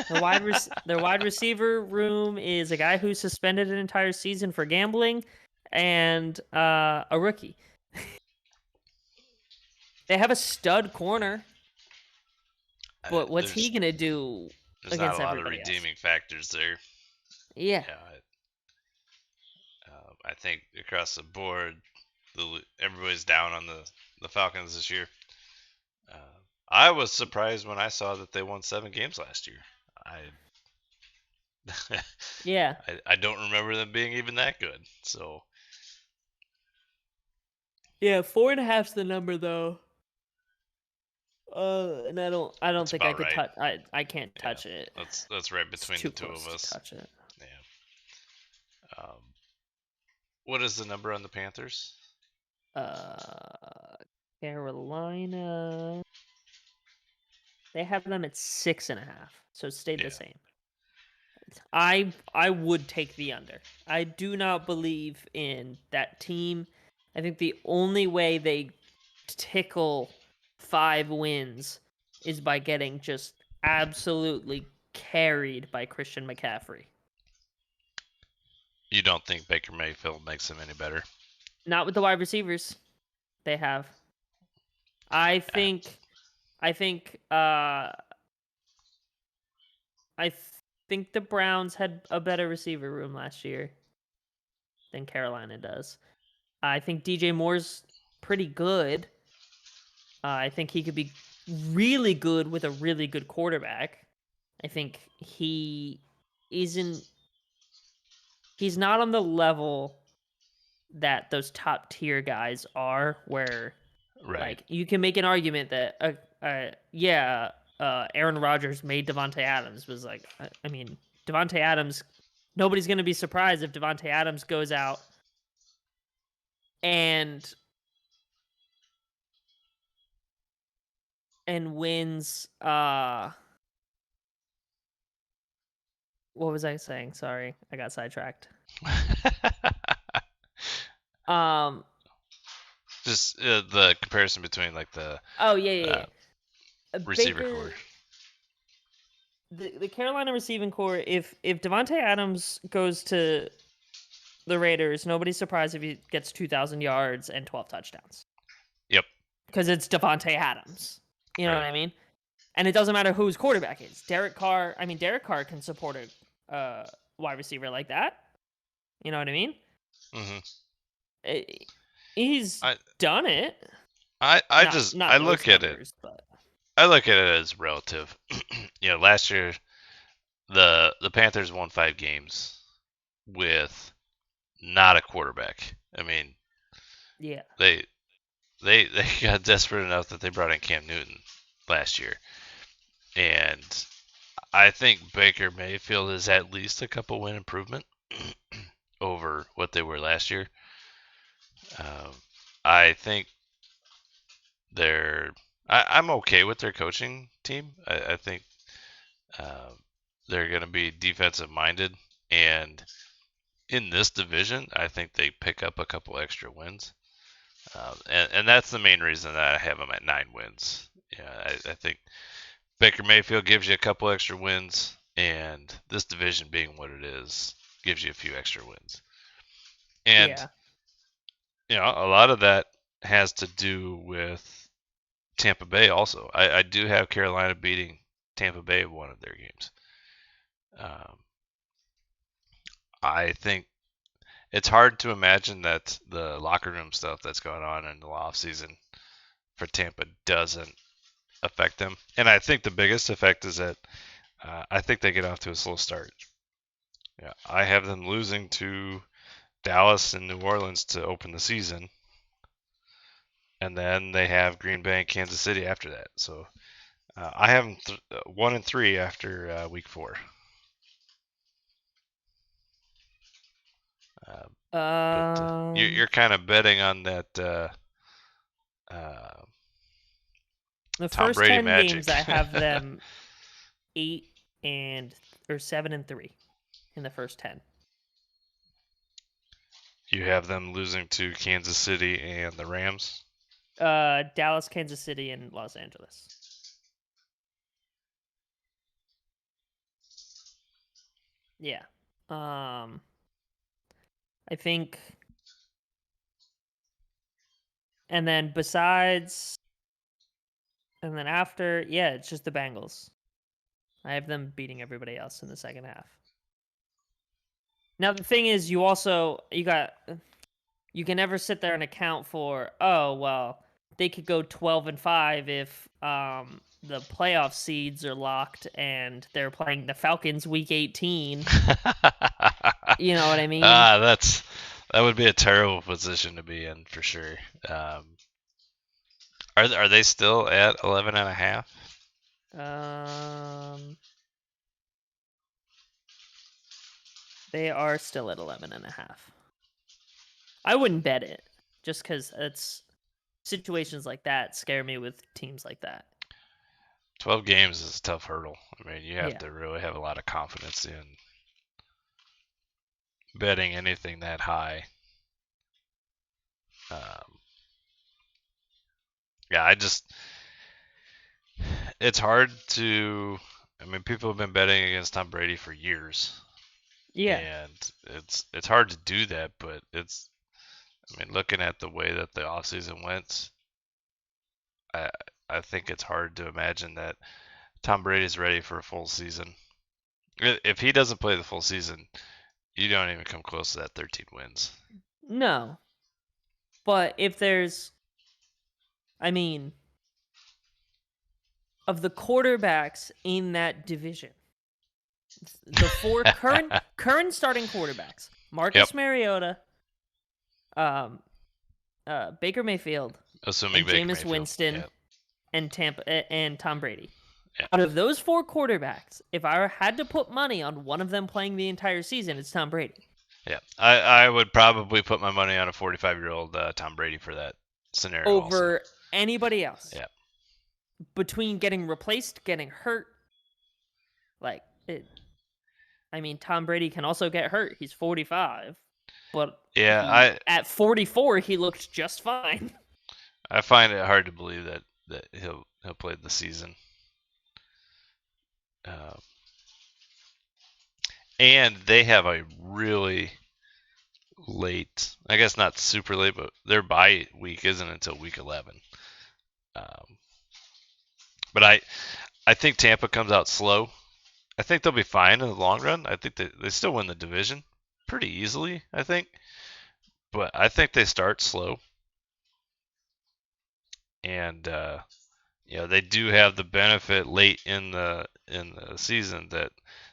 Their wide receiver room is a guy who suspended an entire season for gambling and a rookie. They have a stud corner, but what's he There's gonna do not a against lot of everybody else? redeeming factors there. Yeah. Yeah, I think across the board, everybody's down on the Falcons this year. Uh, I was surprised when I saw that they won 7 games last year. I Yeah. I don't remember them being even that good. So Yeah, 4.5's the number though. And I don't that's think I about could right. touch I can't Yeah, touch it. that's right It's between the too two of close to us. touch it. Yeah. What is the number on the Panthers? Uh Carolina, they have them at 6.5, so it stayed the Yeah. same. I would take the under. I do not believe in that team. I think the only way they tickle 5 wins is by getting just absolutely carried by Christian McCaffrey. You don't think Baker Mayfield makes them any better? Not with the wide receivers they have. I Uh, think I think uh I think the Browns had a better receiver room last year than Carolina does. I think DJ Moore's pretty good. I think he could be really good with a really good quarterback. I think isn't he's not on the level that those top tier guys are, where right. like you can make an argument that Aaron Rodgers made Devonte Adams was like, I mean, Devonte Adams, nobody's going to be surprised if Devonte Adams goes out and wins what was I saying? Sorry, I got sidetracked. Um Just the comparison between like the oh yeah, yeah, uh, yeah. receiver core. the Carolina receiving core, if Devontae Adams goes to the Raiders, nobody's surprised if he gets 2,000 yards and 12 touchdowns. Yep. Because it's Devontae Adams. You know Right. what I mean? And it doesn't matter whose quarterback is. Derek Carr can support a wide receiver like that. You know what I mean? Mm-hmm. He's I done it. I Not just not those numbers, but I look at it as relative. Last year the Panthers won 5 games with not a quarterback. I mean, yeah. they they got desperate enough that they brought in Cam Newton last year, and I think Baker Mayfield is at least a couple win improvement over what they were last year. I think they're. I'm okay with their coaching team. I think uh, they're going to be defensive minded, and in this division, I think they pick up a couple extra wins. And that's the main reason that I have them at 9 wins. Yeah, I think Baker Mayfield gives you a couple extra wins, and this division being what it is gives you a few extra wins. And Yeah. a lot of that has to do with Tampa Bay. Also, I do have Carolina beating Tampa Bay in one of their games. I think it's hard to imagine that the locker room stuff that's going on in the off season for Tampa doesn't affect them. And I think the biggest effect is that I think they get off to a slow start. Yeah, I have them losing to Dallas and New Orleans to open the season, and then they have Green Bay and Kansas City after that. So I have them 1-3 after week 4. But you're kind of betting on that uh, the Tom first Brady 10 magic. games I have them 7-3 in the first 10. You have them losing to Kansas City and the Rams. Dallas, Kansas City, and Los Angeles. Yeah. I think, and then besides, and then after, yeah, it's just the Bengals. I have them beating everybody else in the second half. Now the thing is, you can never sit there and account for, oh well, they could go 12-5 if the playoff seeds are locked and they're playing the Falcons week 18. You know what I mean? That would be a terrible position to be in for sure. Are they still at 11.5? They are still at 11.5. I wouldn't bet it just because it's situations like that scare me with teams like that. 12 games is a tough hurdle. I mean, you have Yeah. to really have a lot of confidence in betting anything that high. Yeah, it's hard to. I mean, people have been betting against Tom Brady for years, Yeah. and it's hard to do that. But I mean, looking at the way that the offseason went, I I think it's hard to imagine that Tom Brady's ready for a full season. If he doesn't play the full season, you don't even come close to that 13 wins. No. But if there's, I mean, of the quarterbacks in that division, the 4 current starting quarterbacks: Marcus Yep. Mariota, Baker Mayfield, Assuming and Baker Jameis Mayfield. Winston, Yep. and Tom Brady. Yeah. Out of those 4 quarterbacks, if I had to put money on one of them playing the entire season, it's Tom Brady. Yeah, I would probably put my money on a 45-year-old Tom Brady for that scenario Over also. anybody else. Yeah. Between getting replaced, getting hurt, like it. I mean, Tom Brady can also get hurt. He's 45, but Yeah, at 44 he looked just fine. I find it hard to believe that he'll play the season. and they have a really late, I guess not super late, but their bye week isn't until week 11. Um, but I think Tampa comes out slow. I think they'll be fine in the long run. I think they still win the division pretty easily, I think. But I think they start slow. And they do have the benefit late in the season that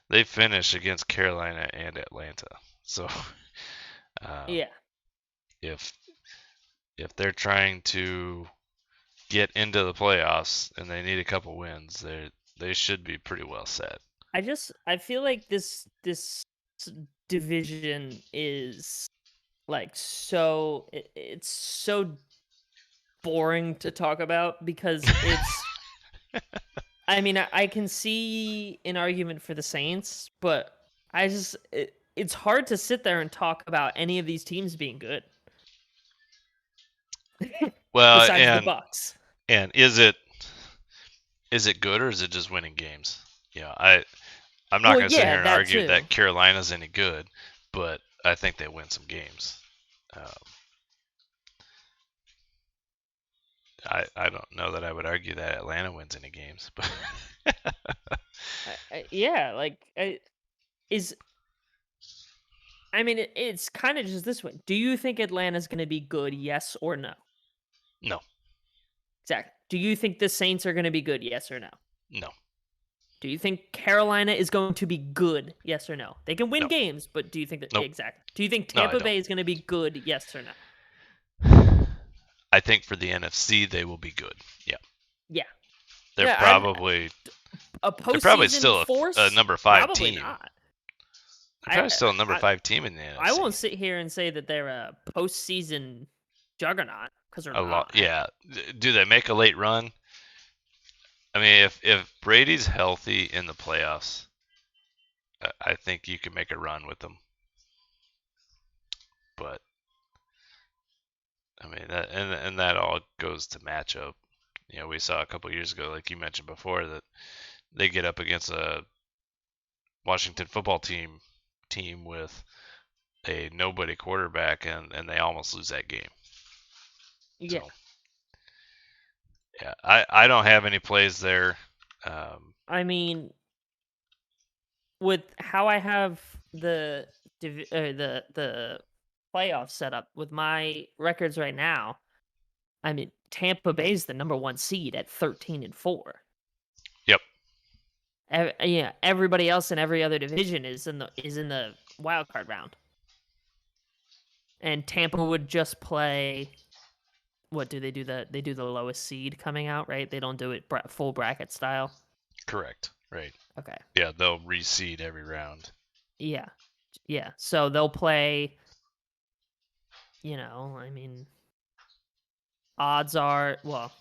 they finish against Carolina and Atlanta. So um, Yeah. if if they're trying to get into the playoffs and they need a couple wins, they should be pretty well set. I feel like this division is like it's so boring to talk about because it's I mean, I can see an argument for the Saints, but it's hard to sit there and talk about any of these teams being good Well, besides the Bucks. and is it good or is it just winning games? I'm not Well, going to sit yeah, here and that argue too. that Carolina's any good, but I think they win some games. Um, I don't know that I would argue that Atlanta wins any games, but Yeah, like is I mean, it's kind of just this way. Do you think Atlanta's going to be good? Yes or no? no, Exactly. Do you think the Saints are going to be good? Yes or no? no, Do you think Carolina is going to be good? Yes or no? They can win no, games, but do you think that nope, exactly? Do you think no, I Tampa don't. Bay is going to be good? Yes or no? I think for the NFC they will be good. Yeah, Yeah. they're Yeah, probably a they're probably postseason still a force? number five Probably team. not. They're probably still a number I five team in the I NFC. won't sit here and say that they're a postseason juggernaut because they're A lot, not. yeah. Do they make a late run? I mean, if Brady's healthy in the playoffs, I think you can make a run with them. But I mean, and that all goes to matchup. We saw a couple years ago, like you mentioned before, that they get up against a Washington football team with a nobody quarterback, and they almost lose that game. Yeah. So yeah, I don't have any plays there. Um, I mean, with how I have the playoff set up with my records right now, I mean Tampa Bay's the number 1 seed at 13-4. yep, Yeah, everybody else in every other division is in the wild card round. And Tampa would just play what do they do they do the lowest seed coming out, right? They don't do it full bracket style. correct, right. Okay. Yeah, they'll reseed every round. Yeah. Yeah. So they'll play, I mean, odds are, well,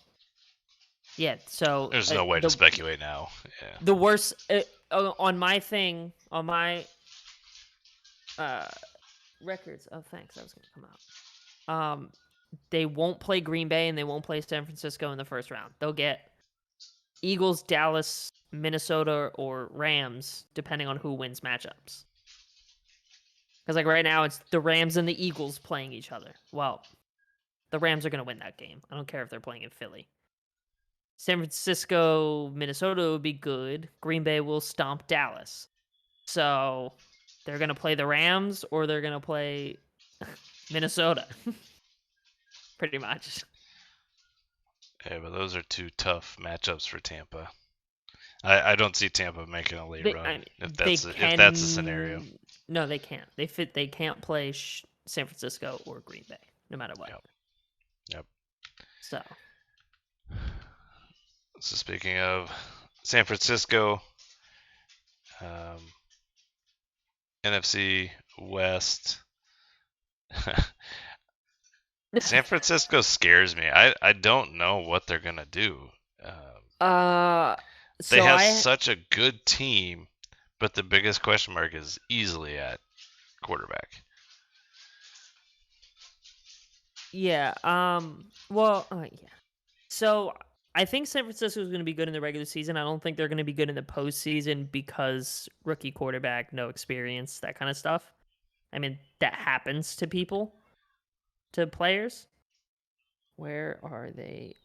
yeah. So There's no way to speculate now. Yeah, the worst on my thing on my uh records. Oh, thanks. That was gonna come out. They won't play Green Bay and they won't play San Francisco in the first round. They'll get Eagles, Dallas, Minnesota, or Rams, depending on who wins matchups. Because like right now, it's the Rams and the Eagles playing each other. Well, the Rams are gonna win that game. I don't care if they're playing in Philly. San Francisco, Minnesota would be good. Green Bay will stomp Dallas. So they're going to play the Rams or they're going to play Minnesota. Pretty much. yeah, but those are two tough matchups for Tampa. I don't see Tampa making a late run if They that's the scenario. can. No, they can't. They can't play San Francisco or Green Bay, no matter what. Yep. Yep. So. So speaking of San Francisco, um, NFC West. San Francisco scares me. I don't know what they're gonna do. uh. They So have such a good team, but the biggest question mark is easily at quarterback. Yeah. Well. Yeah. So I think San Francisco is going to be good in the regular season. I don't think they're going to be good in the postseason because rookie quarterback, no experience, that kind of stuff. I mean, that happens to people, to players. Where are they?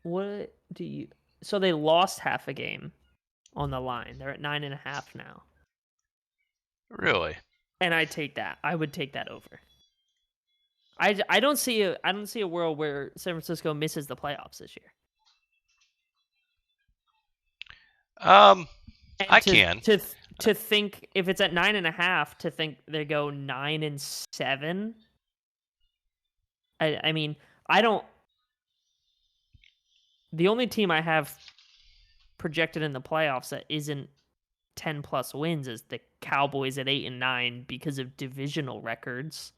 What do you? So they lost half a game on the line. They're at 9.5 now, Really? and I take that. I would take that over. I don't see a world where San Francisco misses the playoffs this year. Um, I And can. to think if it's at 9.5, to think they go 9-7. I mean, I don't. The only team I have projected in the playoffs that isn't 10 plus wins is the Cowboys at 8-9 because of divisional records,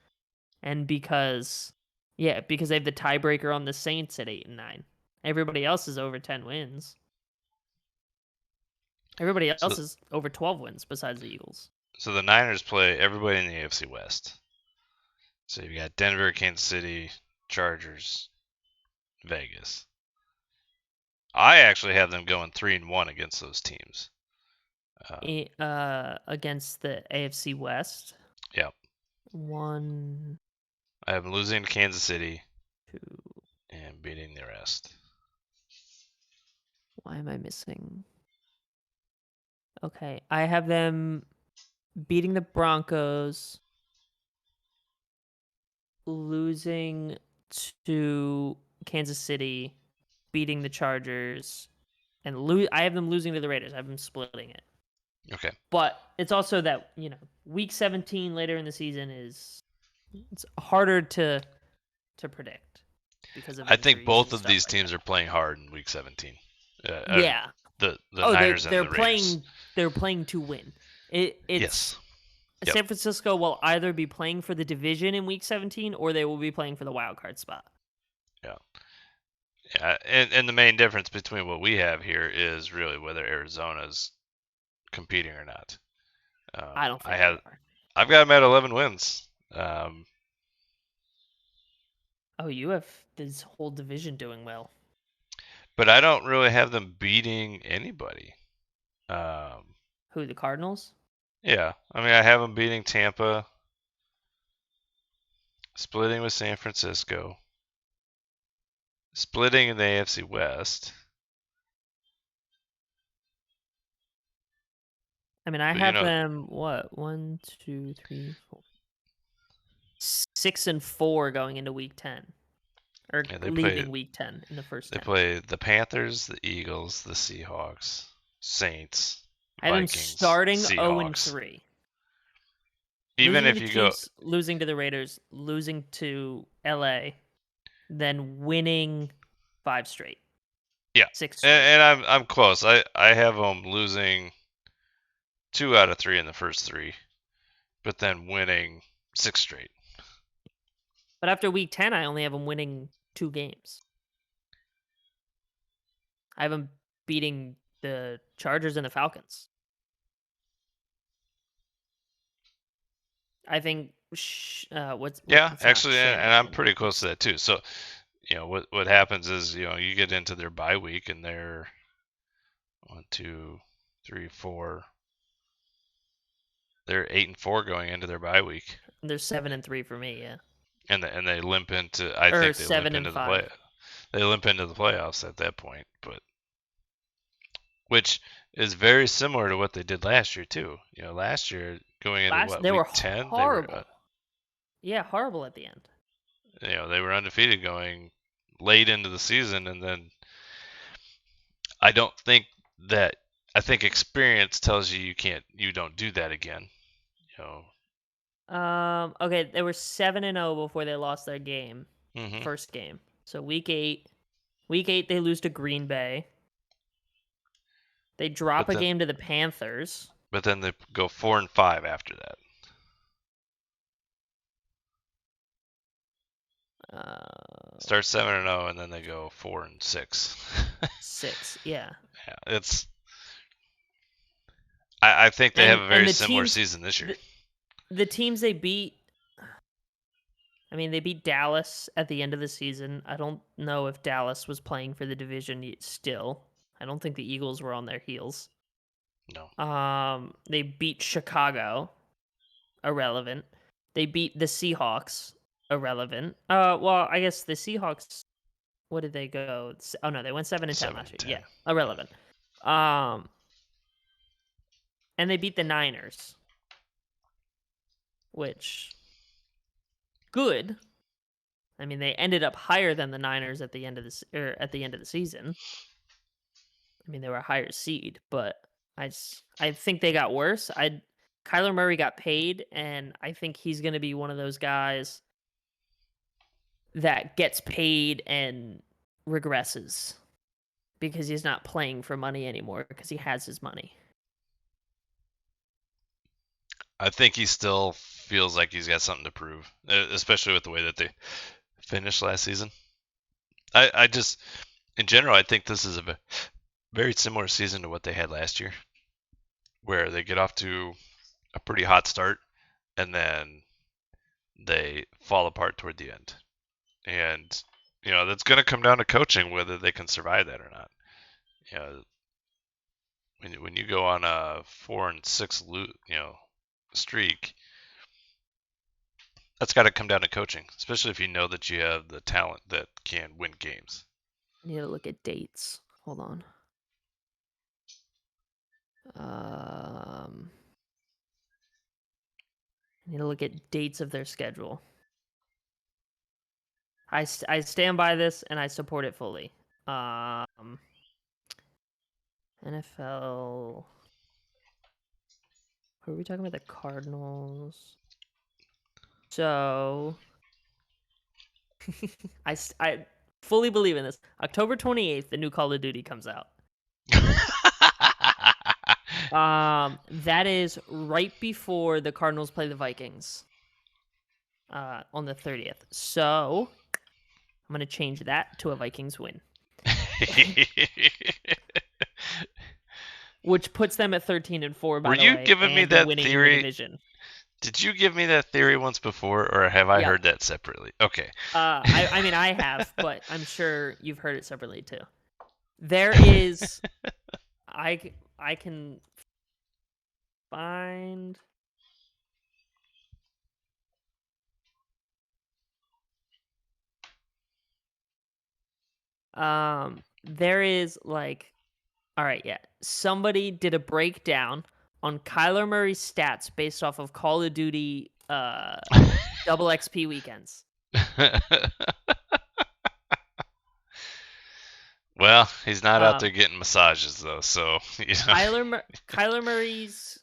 and because they have the tiebreaker on the Saints at 8-9. Everybody else is over 10 wins. Everybody So, else is over 12 wins besides the Eagles. so the Niners play everybody in the AFC West. So you got Denver, Kansas City, Chargers, Vegas. I actually have them going 3-1 against those teams. Against the AFC West. Yep. 1, I have them losing to Kansas City 2. and beating the rest. Why am I missing? Okay, I have them beating the Broncos, losing to Kansas City, beating the Chargers, and I have them losing to the Raiders. I have them splitting it. Okay. But it's also that, week 17 later in the season it's harder to predict because of I think injuries both and of stuff these like teams that. are playing hard in Week 17. Yeah. The Oh, Niners and they're the Raiders. playing to win. It's Yes. Yep. San Francisco will either be playing for the division in week 17 or they will be playing for the wild card spot. Yeah. Yeah, and the main difference between what we have here is really whether Arizona's competing or not. I don't think they are. I've got them at 11 wins. Oh, you have this whole division doing well. But I don't really have them beating anybody. Who, the Cardinals? Yeah, I mean I have them beating Tampa, splitting with San Francisco, splitting in the AFC West. I mean, I But have them, what, 1, 2, 3, 4, 6-4 going into week 10. Or yeah, leaving week 10 in the first they 10. play the Panthers, the Eagles, the Seahawks, Saints, I have them Vikings, starting Seahawks. 0-3. Even Losing to if the you go, Chiefs, losing to the Raiders, losing to LA, then winning 5 straight. yeah, 6 straight. and I'm close. I have them losing 2 out of 3 in the first 3, but then winning 6 straight. But after week 10, I only have them winning 2 games. I have them beating the Chargers and the Falcons. I think Actually, Shanahan and I'm win pretty week close to that too. So, what happens is, you get into their bye week and they're 1, 2, 3, 4. They're 8-4 going into their bye week, They're 7-3 for me, yeah. and they limp into. I Or think they limp into the 7-5. play. They limp into the playoffs at that point, but which is very similar to what they did last year too. Last year going into They week were 10, horrible. Yeah, horrible at the end. they were undefeated going late into the season, and then I don't think that I think experience tells you don't do that again. Okay, they were 7-0 before they lost their game. Mm-hmm. First game. So week 8 they lose to Green Bay. They drop a game to the Panthers. But then they go 4-5 after that. Start 7-0 and then they go 4-6. 6, yeah. Yeah, it's. I think they have a very similar season this year. The teams they beat, I mean, they beat Dallas at the end of the season. I don't know if Dallas was playing for the division still. I don't think the Eagles were on their heels. No. They beat Chicago, irrelevant. They beat the Seahawks, irrelevant. Well, I guess the Seahawks. What did they go? Oh no, they went 7-10 7 last and year. 10. Yeah, irrelevant. And they beat the Niners, which good. I mean, they ended up higher than the Niners at the end of the season. I mean, they were a higher seed, but I think they got worse. Kyler Murray got paid, and I think he's going to be one of those guys that gets paid and regresses because he's not playing for money anymore because he has his money. I think he still feels like he's got something to prove, especially with the way that they finished last season. I just, in general, I think this is a very similar season to what they had last year, where they get off to a pretty hot start and then they fall apart toward the end. And that's going to come down to coaching whether they can survive that or not. You know, when you go on a 4-6 streak, that's got to come down to coaching, especially if you know that you have the talent that can win games. I need to look at dates. Hold on. I need to look at dates of their schedule. I stand by this and I support it fully. NFL. Who are we talking about? The Cardinals. So, I fully believe in this. October 28th, the new Call of Duty comes out. That is right before the Cardinals play the Vikings. On the 30th. So, I'm gonna change that to a Vikings win, which puts them at 13-4. By Were the you way, giving me and that winning the theory? division. Did you give me that theory once before, or have I Yeah. heard that separately? Okay. I mean, I have, but I'm sure you've heard it separately too. There is, I can find. There is like, all right, yeah. Somebody did a breakdown on Kyler Murray's stats based off of Call of Duty double XP weekends. Well, he's not out there getting massages though, so Kyler Murray's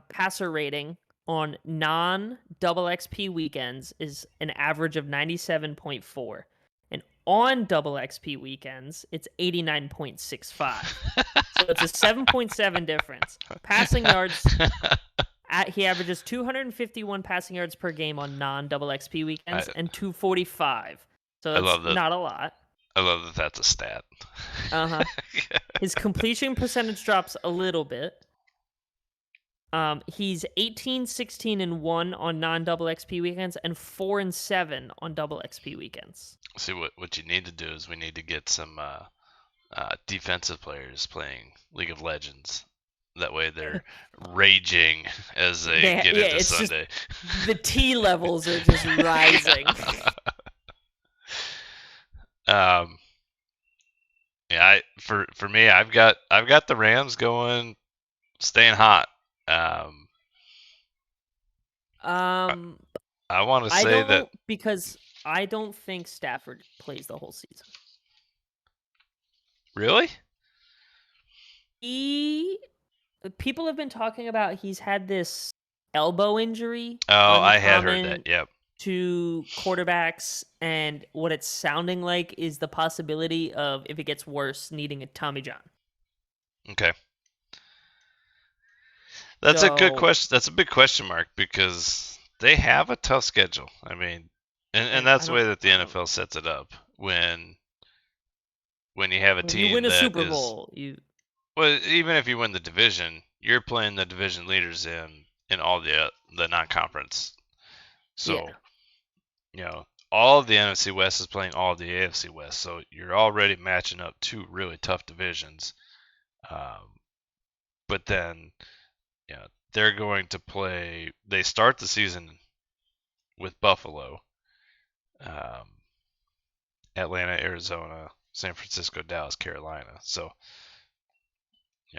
passer rating on non-double XP weekends is an average of 97.4. And on double XP weekends, it's 89.65. So it's a 7.7 difference. Passing yards, he averages 251 passing yards per game on non-double XP weekends and 245. So that's not a lot. I love that that's a stat. His completion percentage drops a little bit. He's 18, 16, and 1 on non-double XP weekends and 4 and 7 on double XP weekends. See, what you need to do is we need to get some defensive players playing League of Legends. That way they're raging as they get into Sunday. The T levels are just rising. Yeah, for me, I've got the Rams going, staying hot. I want to say that because I don't think Stafford plays the whole season. Really? People have been talking about he's had this elbow injury. Oh, I had heard that. Yep. To quarterbacks, and what it's sounding like is the possibility of, if it gets worse, needing a Tommy John. Okay. That's a good question. That's a big question mark because they have a tough schedule. I mean, and that's the way that the NFL sets it up. When you have a team you win a that Super Bowl, well, even if you win the division, you're playing the division leaders in all the non-conference. So all of the NFC West is playing all of the AFC West, so you're already matching up two really tough divisions. But then, they're going to play. They start the season with Buffalo, um, Atlanta, Arizona, San Francisco, Dallas, Carolina. So,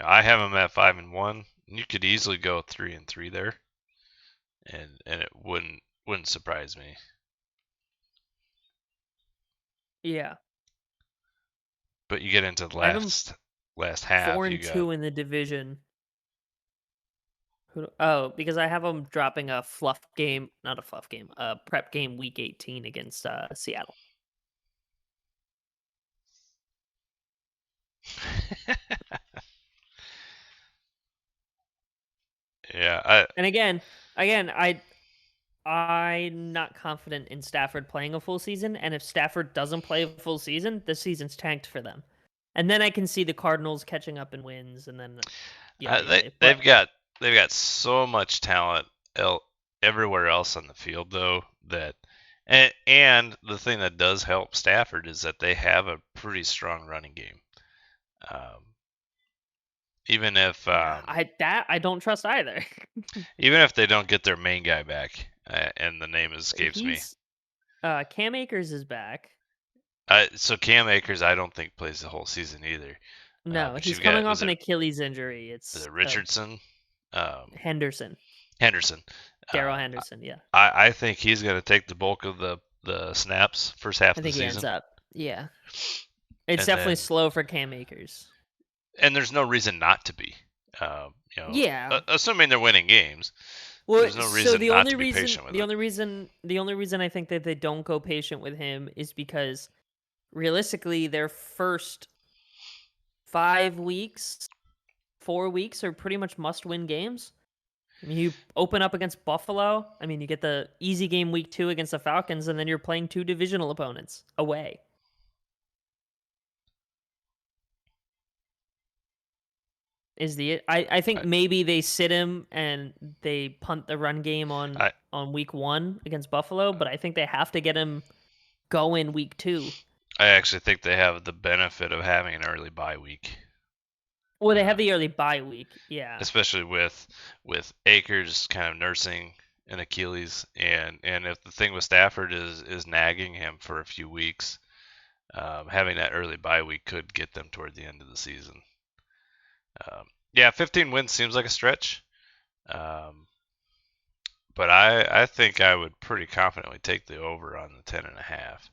I have them at 5-1. You could easily go 3-3 there, and it wouldn't surprise me. Yeah. But you get into the I have them last half, four you and got two in the division. Oh, because I have them dropping a fluff game, not a fluff game, a prep game week 18 against Seattle. yeah, And again, I'm not confident in Stafford playing a full season, and if Stafford doesn't play a full season, the season's tanked for them. And then I can see the Cardinals catching up in wins, and then yada they yada. they've But got they've got so much talent everywhere else on the field though that and the thing that does help Stafford is that they have a pretty strong running game. Um, even if yeah, I don't trust either. even if they don't get their main guy back, and the name escapes me. He's Cam Akers is back. So Cam Akers, I don't think plays the whole season either. No, But he's you've got coming off an Achilles injury. is It's it Richardson, Henderson, Henderson. Daryl Uh, Henderson. Yeah, I think he's going to take the bulk of the snaps first half I of the think he ends season, up. Yeah, it's and definitely then slow for Cam Akers. and there's no reason not to be. Yeah. Assuming they're winning games, Well, there's no so reason not to be patient with it. the only reason I think that they don't go patient with him is because realistically, their first 5 weeks, 4 weeks are pretty much must-win games. I mean, you open up against Buffalo. I mean, you get the easy game week 2 against the Falcons, and then you're playing 2 divisional opponents away. I think I, maybe they sit him and they punt the run game I on week 1 against Buffalo, but I think they have to get him going week 2. I actually think they have the benefit of having an early bye week. Well, they have the early bye week, yeah. Especially with Akers kind of nursing an Achilles, and if the thing with Stafford is nagging him for a few weeks, having that early bye week could get them toward the end of the season. Yeah, 15 wins seems like a stretch, um, but I think I would pretty confidently take the over on the 10.5.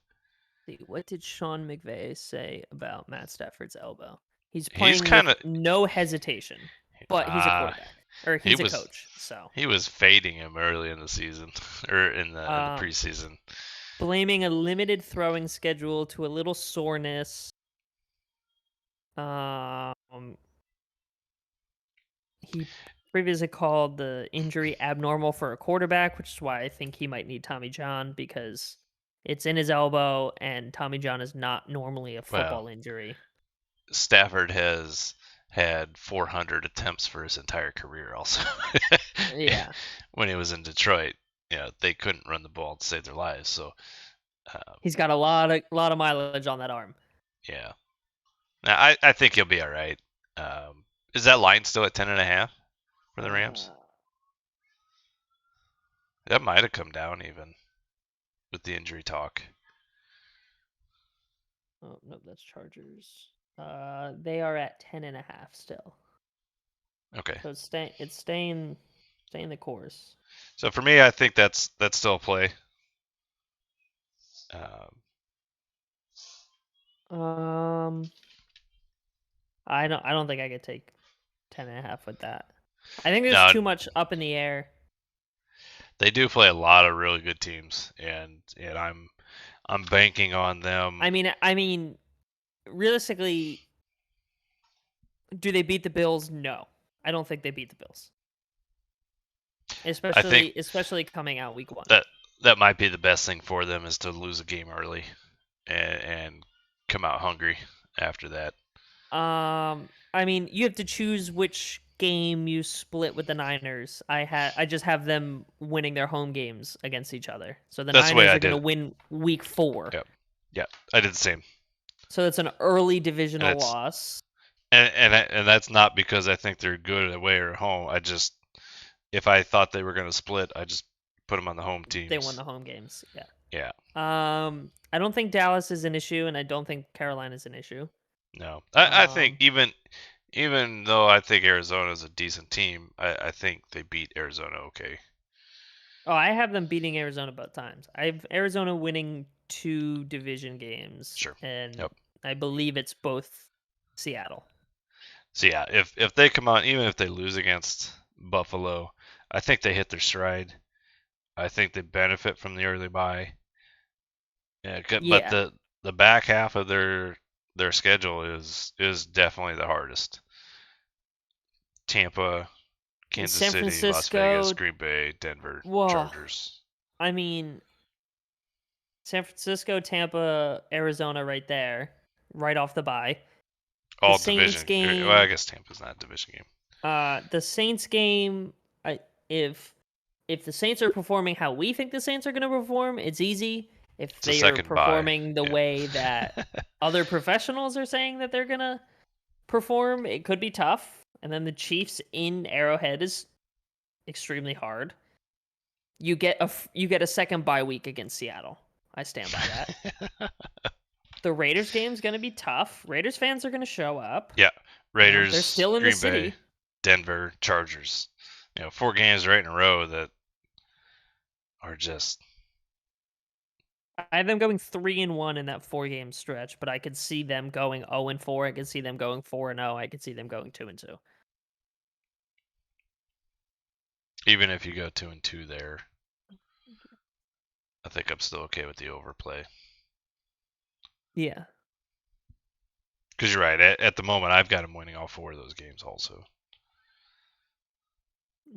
See, what did Sean McVay say about Matt Stafford's elbow? He's He's playing kind with of no hesitation, but he's a uh, quarterback or he he's a was coach, so he was fading him early in the season or in the um, preseason. blaming a limited throwing schedule to a little soreness. He previously called the injury abnormal for a quarterback, which is why I think he might need Tommy John because it's in his elbow, and Tommy John is not normally a Well, football injury. Stafford has had 400 attempts for his entire career also. Yeah, When he was in Detroit, they couldn't run the ball to save their lives. So, he's got a lot of mileage on that arm. yeah. Now, I think he'll be all right. Is that line still at 10.5 for the Rams? That might have come down even with the injury talk. Oh no, that's Chargers. They are at 10.5 still. Okay. So it's staying the course. So for me, I think that's still a play. Um, I don't think I could take 10.5 with that. I think there's Now too much up in the air. they do play a lot of really good teams, and I'm banking on them. I mean, realistically, do they beat the Bills? No, I don't think they beat the Bills. I think Especially coming out week 1. that might be the best thing for them is to lose a game early and come out hungry after that. I mean, you have to choose which game you split with the Niners, I just have them winning their home games against each other. So the That's the way Niners I are going did to it. win week 4. Yep. Yeah, I did the same. So it's an early And divisional it's loss. and that's not because I think they're good away or at home. I just if I thought they were going to split, I just put them on the home They won teams. the home games. Yeah. Yeah. I don't think Dallas is an issue, and I don't think Carolina is an issue. No. I think Um, even though I think Arizona is a decent team, I think they beat Arizona okay. oh, I have them beating Arizona both times. I have Arizona winning 2 division games, Sure. and Yep. I believe it's both Seattle. So yeah, if they come out, even if they lose against Buffalo, I think they hit their stride. I think they benefit from the early bye. Yeah, but Yeah, the back half of their schedule is definitely the hardest. Tampa, and Kansas San City, Las Vegas, Francisco. Green Bay, Denver, Whoa, Chargers. I mean, San Francisco, Tampa, Arizona, right there, right off the bye. The All Saints division. Well, I game. guess Tampa's not a division game. The Saints game. I if if the Saints are performing how we think the Saints are going to perform, it's easy. If It's a they are second bye. performing the Yeah. way that other professionals are saying that they're going to perform, it could be tough. And then the Chiefs in Arrowhead is extremely hard. You get a second bye week against Seattle. I stand by that. The Raiders game is going to be tough. Raiders fans are going to show up. Yeah. They're Raiders, still in the Green Bay, city. Denver, Chargers. 4 games right in a row that are just I have them going 3-1 in that 4-game stretch, but I could see them going 0-4. I could see them going 4-0. I could see them going 2-2. even if you go 2-2 there, I think I'm still okay with the overplay. Yeah. Because you're right. At the moment, I've got them winning all 4 of those games also.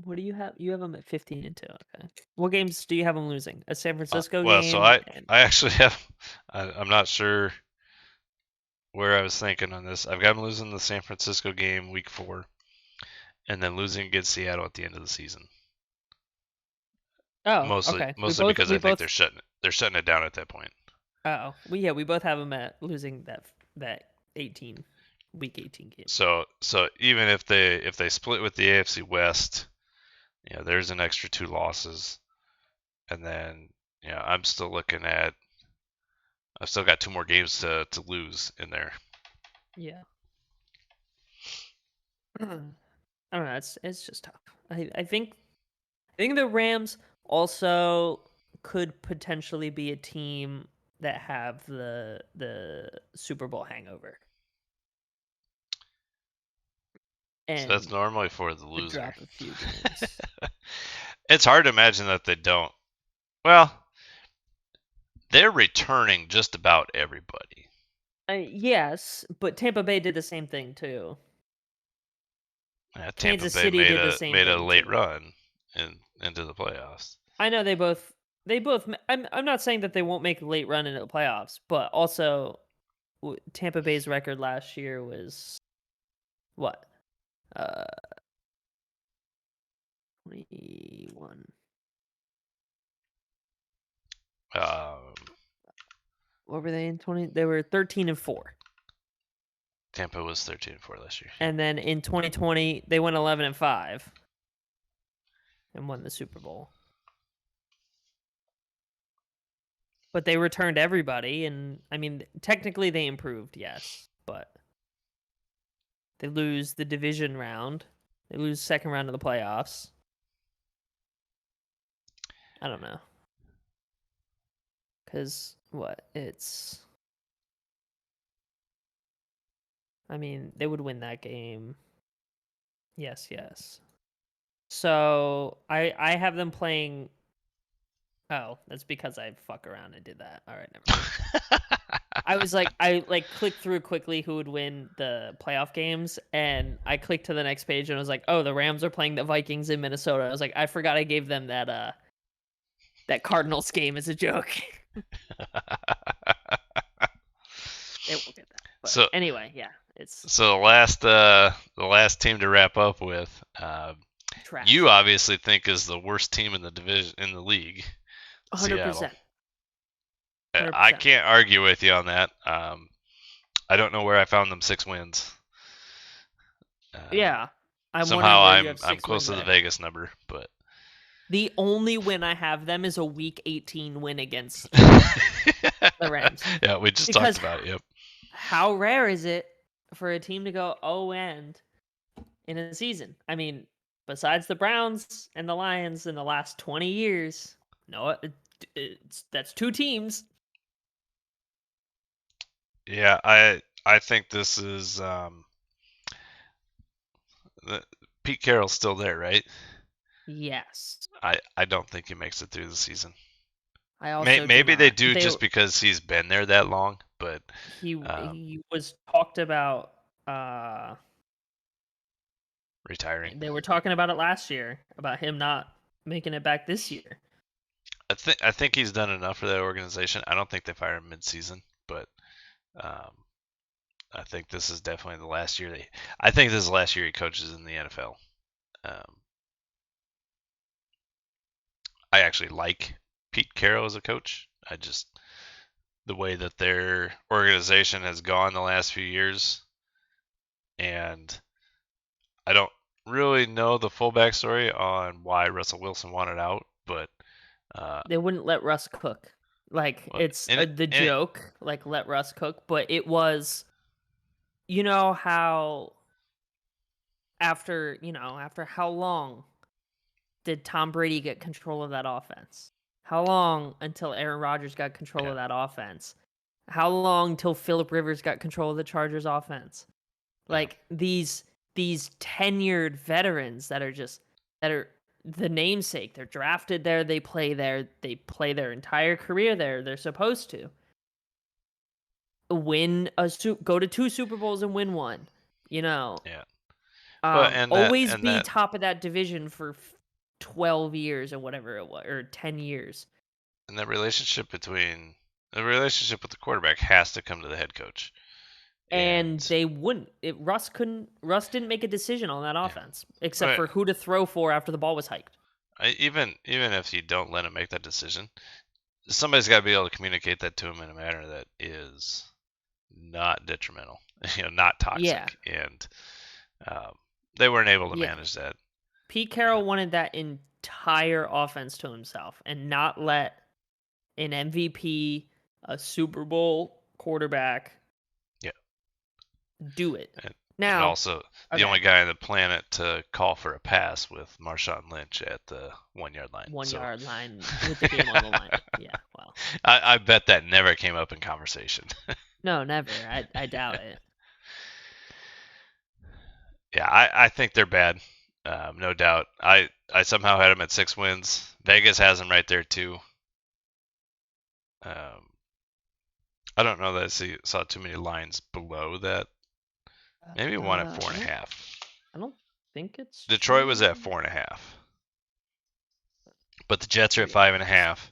What do you have? You have them at 15-2. Okay. What games do you have them losing? A San Francisco Well, so game. I actually have. I'm not sure where I was thinking on this. I've got them losing the San Francisco game week 4, and then losing against Seattle at the end of the season. Oh, Mostly, okay. mostly because We I think both. they're shutting it down at that point. Oh, we both have them at losing that 18 week 18 game. So even if they split with the AFC West, there's an extra 2 losses, and then I'm still looking at. I've still got 2 more games to lose in there. Yeah. I don't know. It's just tough. I think the Rams also could potentially be a team that have the Super Bowl hangover. So that's And normally for the could loser. drop a few games. It's hard to imagine that they don't. Well, they're returning just about everybody. Yes, but Tampa Bay did the same thing too. Yeah, Tampa Kansas Bay City made did the a same made a thing late too. run into the playoffs. I know they both. I'm not saying that they won't make a late run into the playoffs, but also Tampa Bay's record last year was what? Uh, 21. Um, What were they in 20? They were 13-4. Tampa was 13-4 last year. And then in 2020, they went 11-5 and won the Super Bowl. But they returned everybody, and I mean, technically they improved, yes, but they lose the division round. They lose second round of the playoffs. I don't know. Because what? I mean, they would win that game. Yes, yes. So I have them playing. Oh, that's because I fuck around and did that. All right, never mind. I clicked through quickly who would win the playoff games, and I clicked to the next page and I was like, oh, the Rams are playing the Vikings in Minnesota. I was like, I forgot I gave them that Cardinals game as a joke. They won't get that. But So anyway, yeah. It's So the last team to wrap up with, you trash. obviously think is the worst team in the division in the league, Seattle. 100%. 100%. I can't argue with you on that. I don't know where I found them 6 wins. Yeah. I'm wondering Somehow where you have I'm 6 wins close to the there. Vegas number, but The only win I have them is a Week 18 win against the Rams. yeah, we just talked Because about it. Yep. how rare is it for a team to go 0-and in a season? I mean, besides the Browns and the Lions in the last 20 years, no, that's 2 teams. Yeah, I think this is Pete Carroll's still there, right? Yes. I don't think he makes it through the season. I also do Maybe they not. do just because he's been there that long, but He was talked about retiring. they were talking about it last year about him not making it back this year. I think he's done enough for that organization. I don't think they fire him mid-season, but um, I think this is definitely the last year. I think this is the last year he coaches in the NFL. Um, I actually like Pete Carroll as a coach. I just the way that their organization has gone the last few years, and I don't really know the full backstory on why Russell Wilson wanted out, but They wouldn't let Russ cook. Like it's the and joke, like let Russ cook, but it was, you know how after how long did Tom Brady get control of that offense? How long until Aaron Rodgers got control of yeah, that offense? How long till Philip Rivers got control of the Chargers offense? yeah, Like these tenured veterans that are the namesake. They're drafted there, they play there, they play their entire career there. They're supposed to go to 2 Super Bowls and win one. You know, yeah. Well, and that always and be that top of that division for 12 years or whatever it was, or 10 years. and the relationship between the relationship with the quarterback has to come to the head coach. And And they wouldn't. Russ didn't make a decision on that yeah, offense except but for who to throw for after the ball was hiked. even if you don't let him make that decision, somebody's got to be able to communicate that to him in a manner that is not detrimental, not Yeah. toxic, and um, they weren't able to Yeah. manage that. Pete Carroll wanted that entire offense to himself and not let an MVP, a Super Bowl quarterback Yeah, do it. and, and Now, also the okay, only guy on the planet to call for a pass with Marshawn Lynch at the 1 yard line. one So yard line with the game on the line. Yeah, well, I bet that never came up in conversation. no, never. I doubt it. Yeah, I think they're bad, no doubt. I somehow had them at 6 wins. Vegas has them right there too. Um, I don't know that saw too many lines below that. Maybe one at four and a half. I don't think it's Detroit was at true. 4.5, but the Jets are at Yeah, 5.5.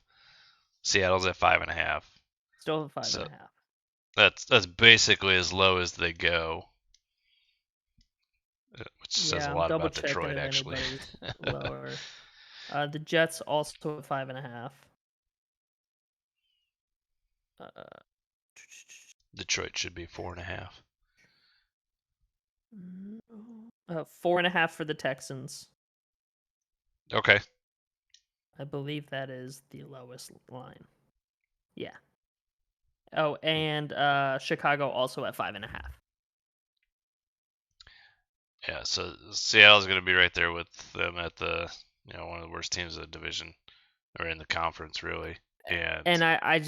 Seattle's at 5.5. still five and So a half. that's basically as low as they go, which says Yeah, a I'm lot double about checking Detroit if actually. anybody's lower. The Jets also at 5.5. Uh, Detroit should be 4.5. 4.5 for the Texans. Okay. I believe that is the lowest line. Yeah. Oh, and Chicago also at 5.5. Yeah, so Seattle's going to be right there with them at the one of the worst teams of the division or in the conference really. And And I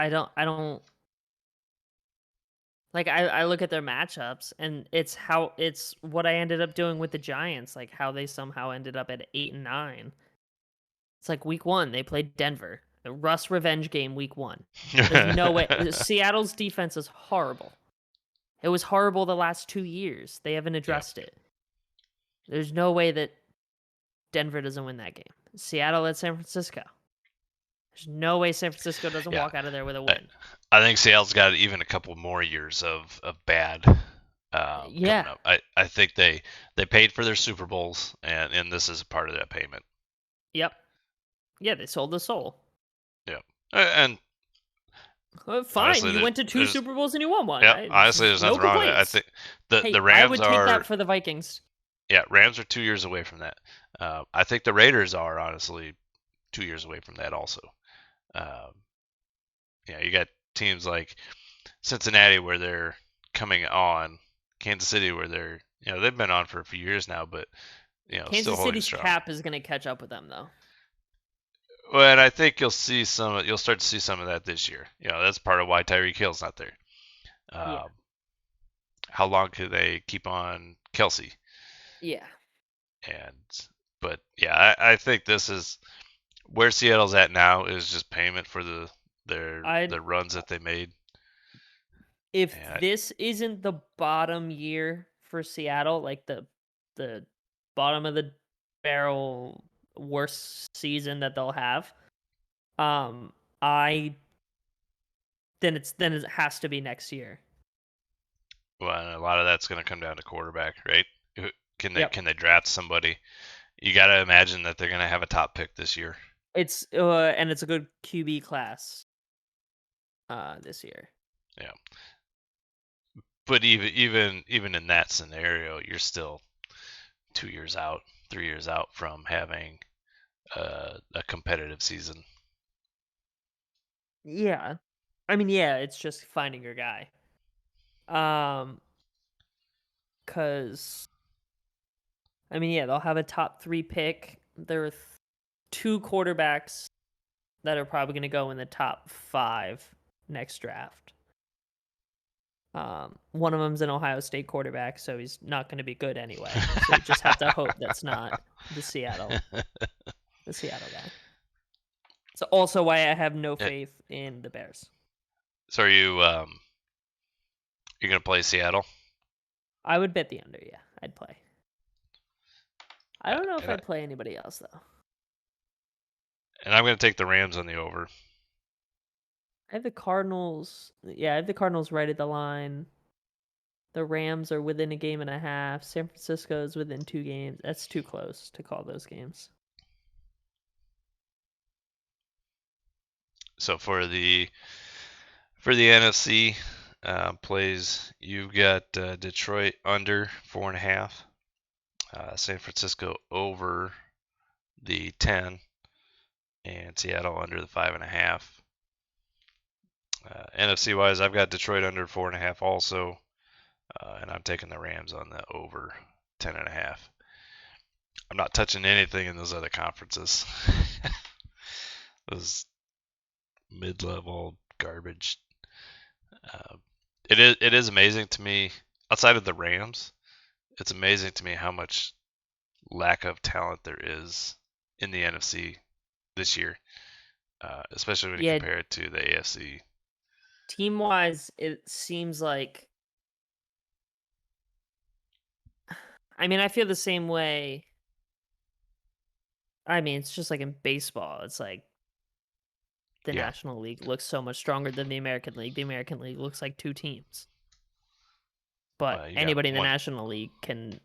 don't like I look at their matchups and it's what I ended up doing with the Giants, like how they somehow ended up at 8-9. It's like week 1 they played Denver. The Russ revenge game week 1. There's no way Seattle's defense is horrible. It was horrible the last 2 years. They haven't yeah, addressed it. There's no way that Denver doesn't win that game. Seattle at San Francisco. There's no way San Francisco doesn't yeah. walk out of there with a I, win. I think Seattle's got even a couple more years of bad coming Yeah. up. I think they paid for their Super Bowls, and this is a part of that payment. Yep. Yeah, they sold the soul. Yeah, and Fine, honestly, you went to two there's Super Bowls and you won one. yeah, honestly, there's No nothing wrong with that. I complaints. think the Hey, I Rams would take that are for the Vikings. yeah, Rams are 2 years away from that. I think the Raiders are honestly 2 years away from that also. Um, yeah, you got teams like Cincinnati where they're coming on, Kansas City where they're they've been on for a few years now, but still Kansas holding City's strong. cap is going to catch up with them, though. Well, and I think you'll start to see some of that this year. That's part of why Tyreek Hill's not there. Yeah. Um, how long could they keep on Kelsey? Yeah. And but yeah, I think this is where Seattle's at now is just payment for I the runs that they made. If And this isn't the bottom year for Seattle, like the bottom of the barrel worst season that they'll have, um, I then it has to be next year. well, a lot of that's going to come down to quarterback, right? Can they Yep. can they draft somebody? You got to imagine that they're going to have a top pick this year. It's a good QB class this year. Yeah. But even in that scenario, you're still 2 years out, 3 years out from having a competitive season. Yeah. I mean, yeah, it's just finding your guy. Um, cause I mean, yeah, they'll have a top 3 pick. There are 2 quarterbacks that are probably going to go in the top 5 next draft. One of them's an Ohio State quarterback, so he's not going to be good anyway. So you just have to hope that's not the Seattle guy. So also why I have no faith in the Bears. So are you're gonna play Seattle? I would bet the under, yeah. I'd play. I don't know if And, I, I'd play anybody else though. and I'm gonna take the Rams on the over. I have the Cardinals. Yeah, I have the Cardinals right at the line. The Rams are within a game and a half. San Francisco is within 2 games. That's too close to call those games. So for the NFC plays, you've got Detroit under 4.5, San Francisco over the 10, and Seattle under the 5.5. NFC wise, I've got Detroit under 4.5 also, and I'm taking the Rams on the over 10.5. I'm not touching anything in those other conferences. Those mid-level garbage. Uh, it is amazing to me. Outside of the Rams, it's amazing to me how much lack of talent there is in the NFC this year, especially when you Yeah, compare it to the AFC. team wise, it seems like. I mean, I feel the same way. I mean, it's just like in baseball. It's like the Yeah, National League looks so much stronger than the American League. The American League looks like 2 teams. But well, you got anybody in the one. National League can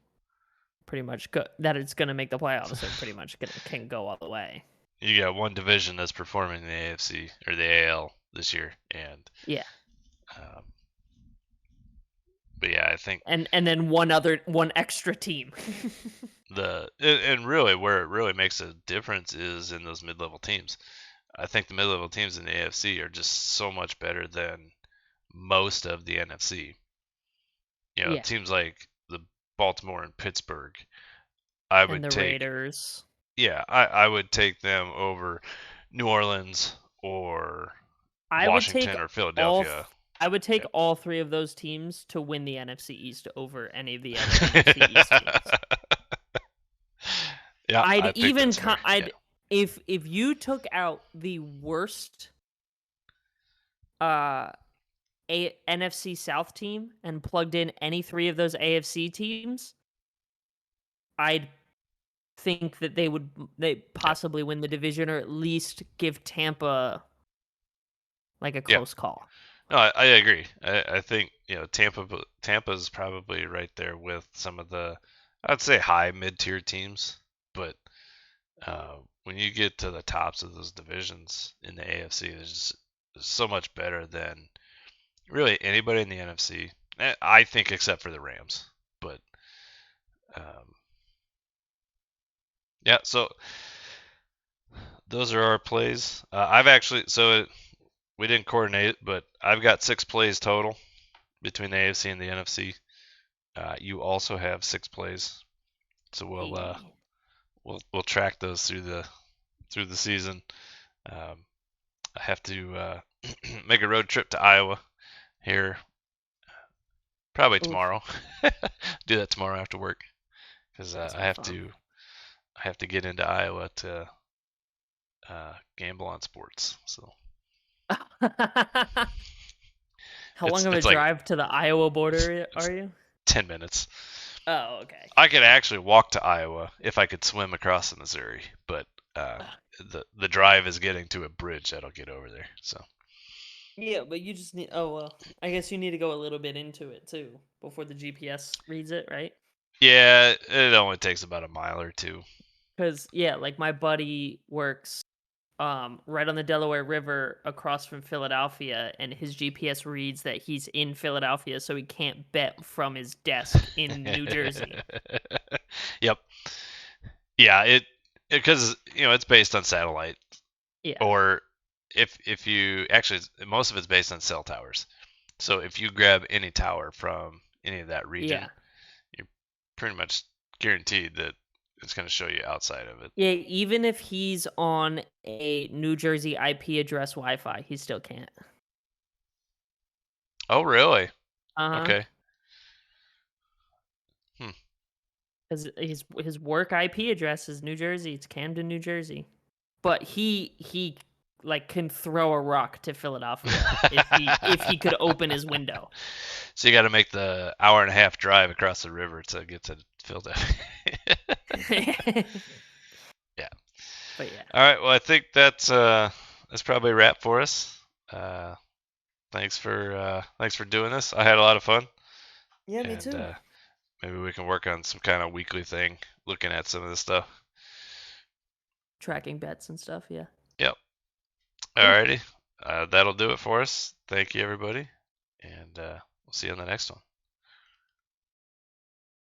pretty much go that it's going to make the playoffs are pretty much can go all the way. You got one division that's performing in the AFC or the AL this year, and Yeah. um, but yeah, I think And then one extra team. and really where it really makes a difference is in those mid-level teams. I think the mid-level teams in the AFC are just so much better than most of the NFC. Yeah. Teams like the Baltimore and Pittsburgh, I And would the take, Raiders. yeah, I would take them over New Orleans or I would take Washington or all Philadelphia. I would take Yeah. all 3 of those teams to win the NFC East over any of the other NFC East teams. Yeah, I'd I think even that's fair. I'd if you took out the worst uh NFC South team and plugged in any 3 of those AFC teams, I'd think that they Yeah, possibly win the division or at least give Tampa like a yeah, close call. No, I agree. I think Tampa's probably right there with some of the, I'd say, high mid-tier teams. But when you get to the tops of those divisions in the AFC, there's so much better than really anybody in the NFC. I think except for the Rams. But um, yeah, so those are our plays. I've actually we didn't coordinate it, but I've got 6 plays total between the AFC and the NFC. You also have 6 plays, so Hey. we'll track those through the season. Um, I have to make a road trip to Iowa here probably Oof, tomorrow. Do that tomorrow after work because that sounds fun. I have to get into Iowa to gamble on sports. So How long of a it's like drive to the Iowa border it's are you? 10 minutes. Oh, okay. I could actually walk to Iowa if I could swim across the Missouri, but uh, Ah, the drive is getting to a bridge that'll get over there. So yeah, but you just need. Oh well, I guess you need to go a little bit into it too before the GPS reads it, right? yeah, it only takes about a mile or two. Because yeah, like my buddy works right on the Delaware River across from Philadelphia, and his GPS reads that he's in Philadelphia, so he can't bet from his desk in New Jersey. Yep. Yeah, it because it's based on satellite Yeah, or if you actually most of it's based on cell towers. So if you grab any tower from any of that region, yeah, you're pretty much guaranteed that it's going to show you outside of it. yeah. Even if he's on a New Jersey IP address Wi-Fi, he still can't. Oh, really? Uh huh. Okay. Hmm. Because his work IP address is New Jersey. It's Camden, New Jersey. But he like can throw a rock to Philadelphia if he could open his window. So you got to make the hour and a half drive across the river to get to Philadelphia. Yeah. But yeah. All right. Well, I think that's probably a wrap for us. Uh, thanks for doing this. I had a lot of fun, Yeah, me and too. maybe we can work on some kind of weekly thing, looking at some of this stuff. Tracking bets and stuff, yeah. Yep. Cool. Alrighty. That'll do it for us. Thank you, everybody, and we'll see you on the next one.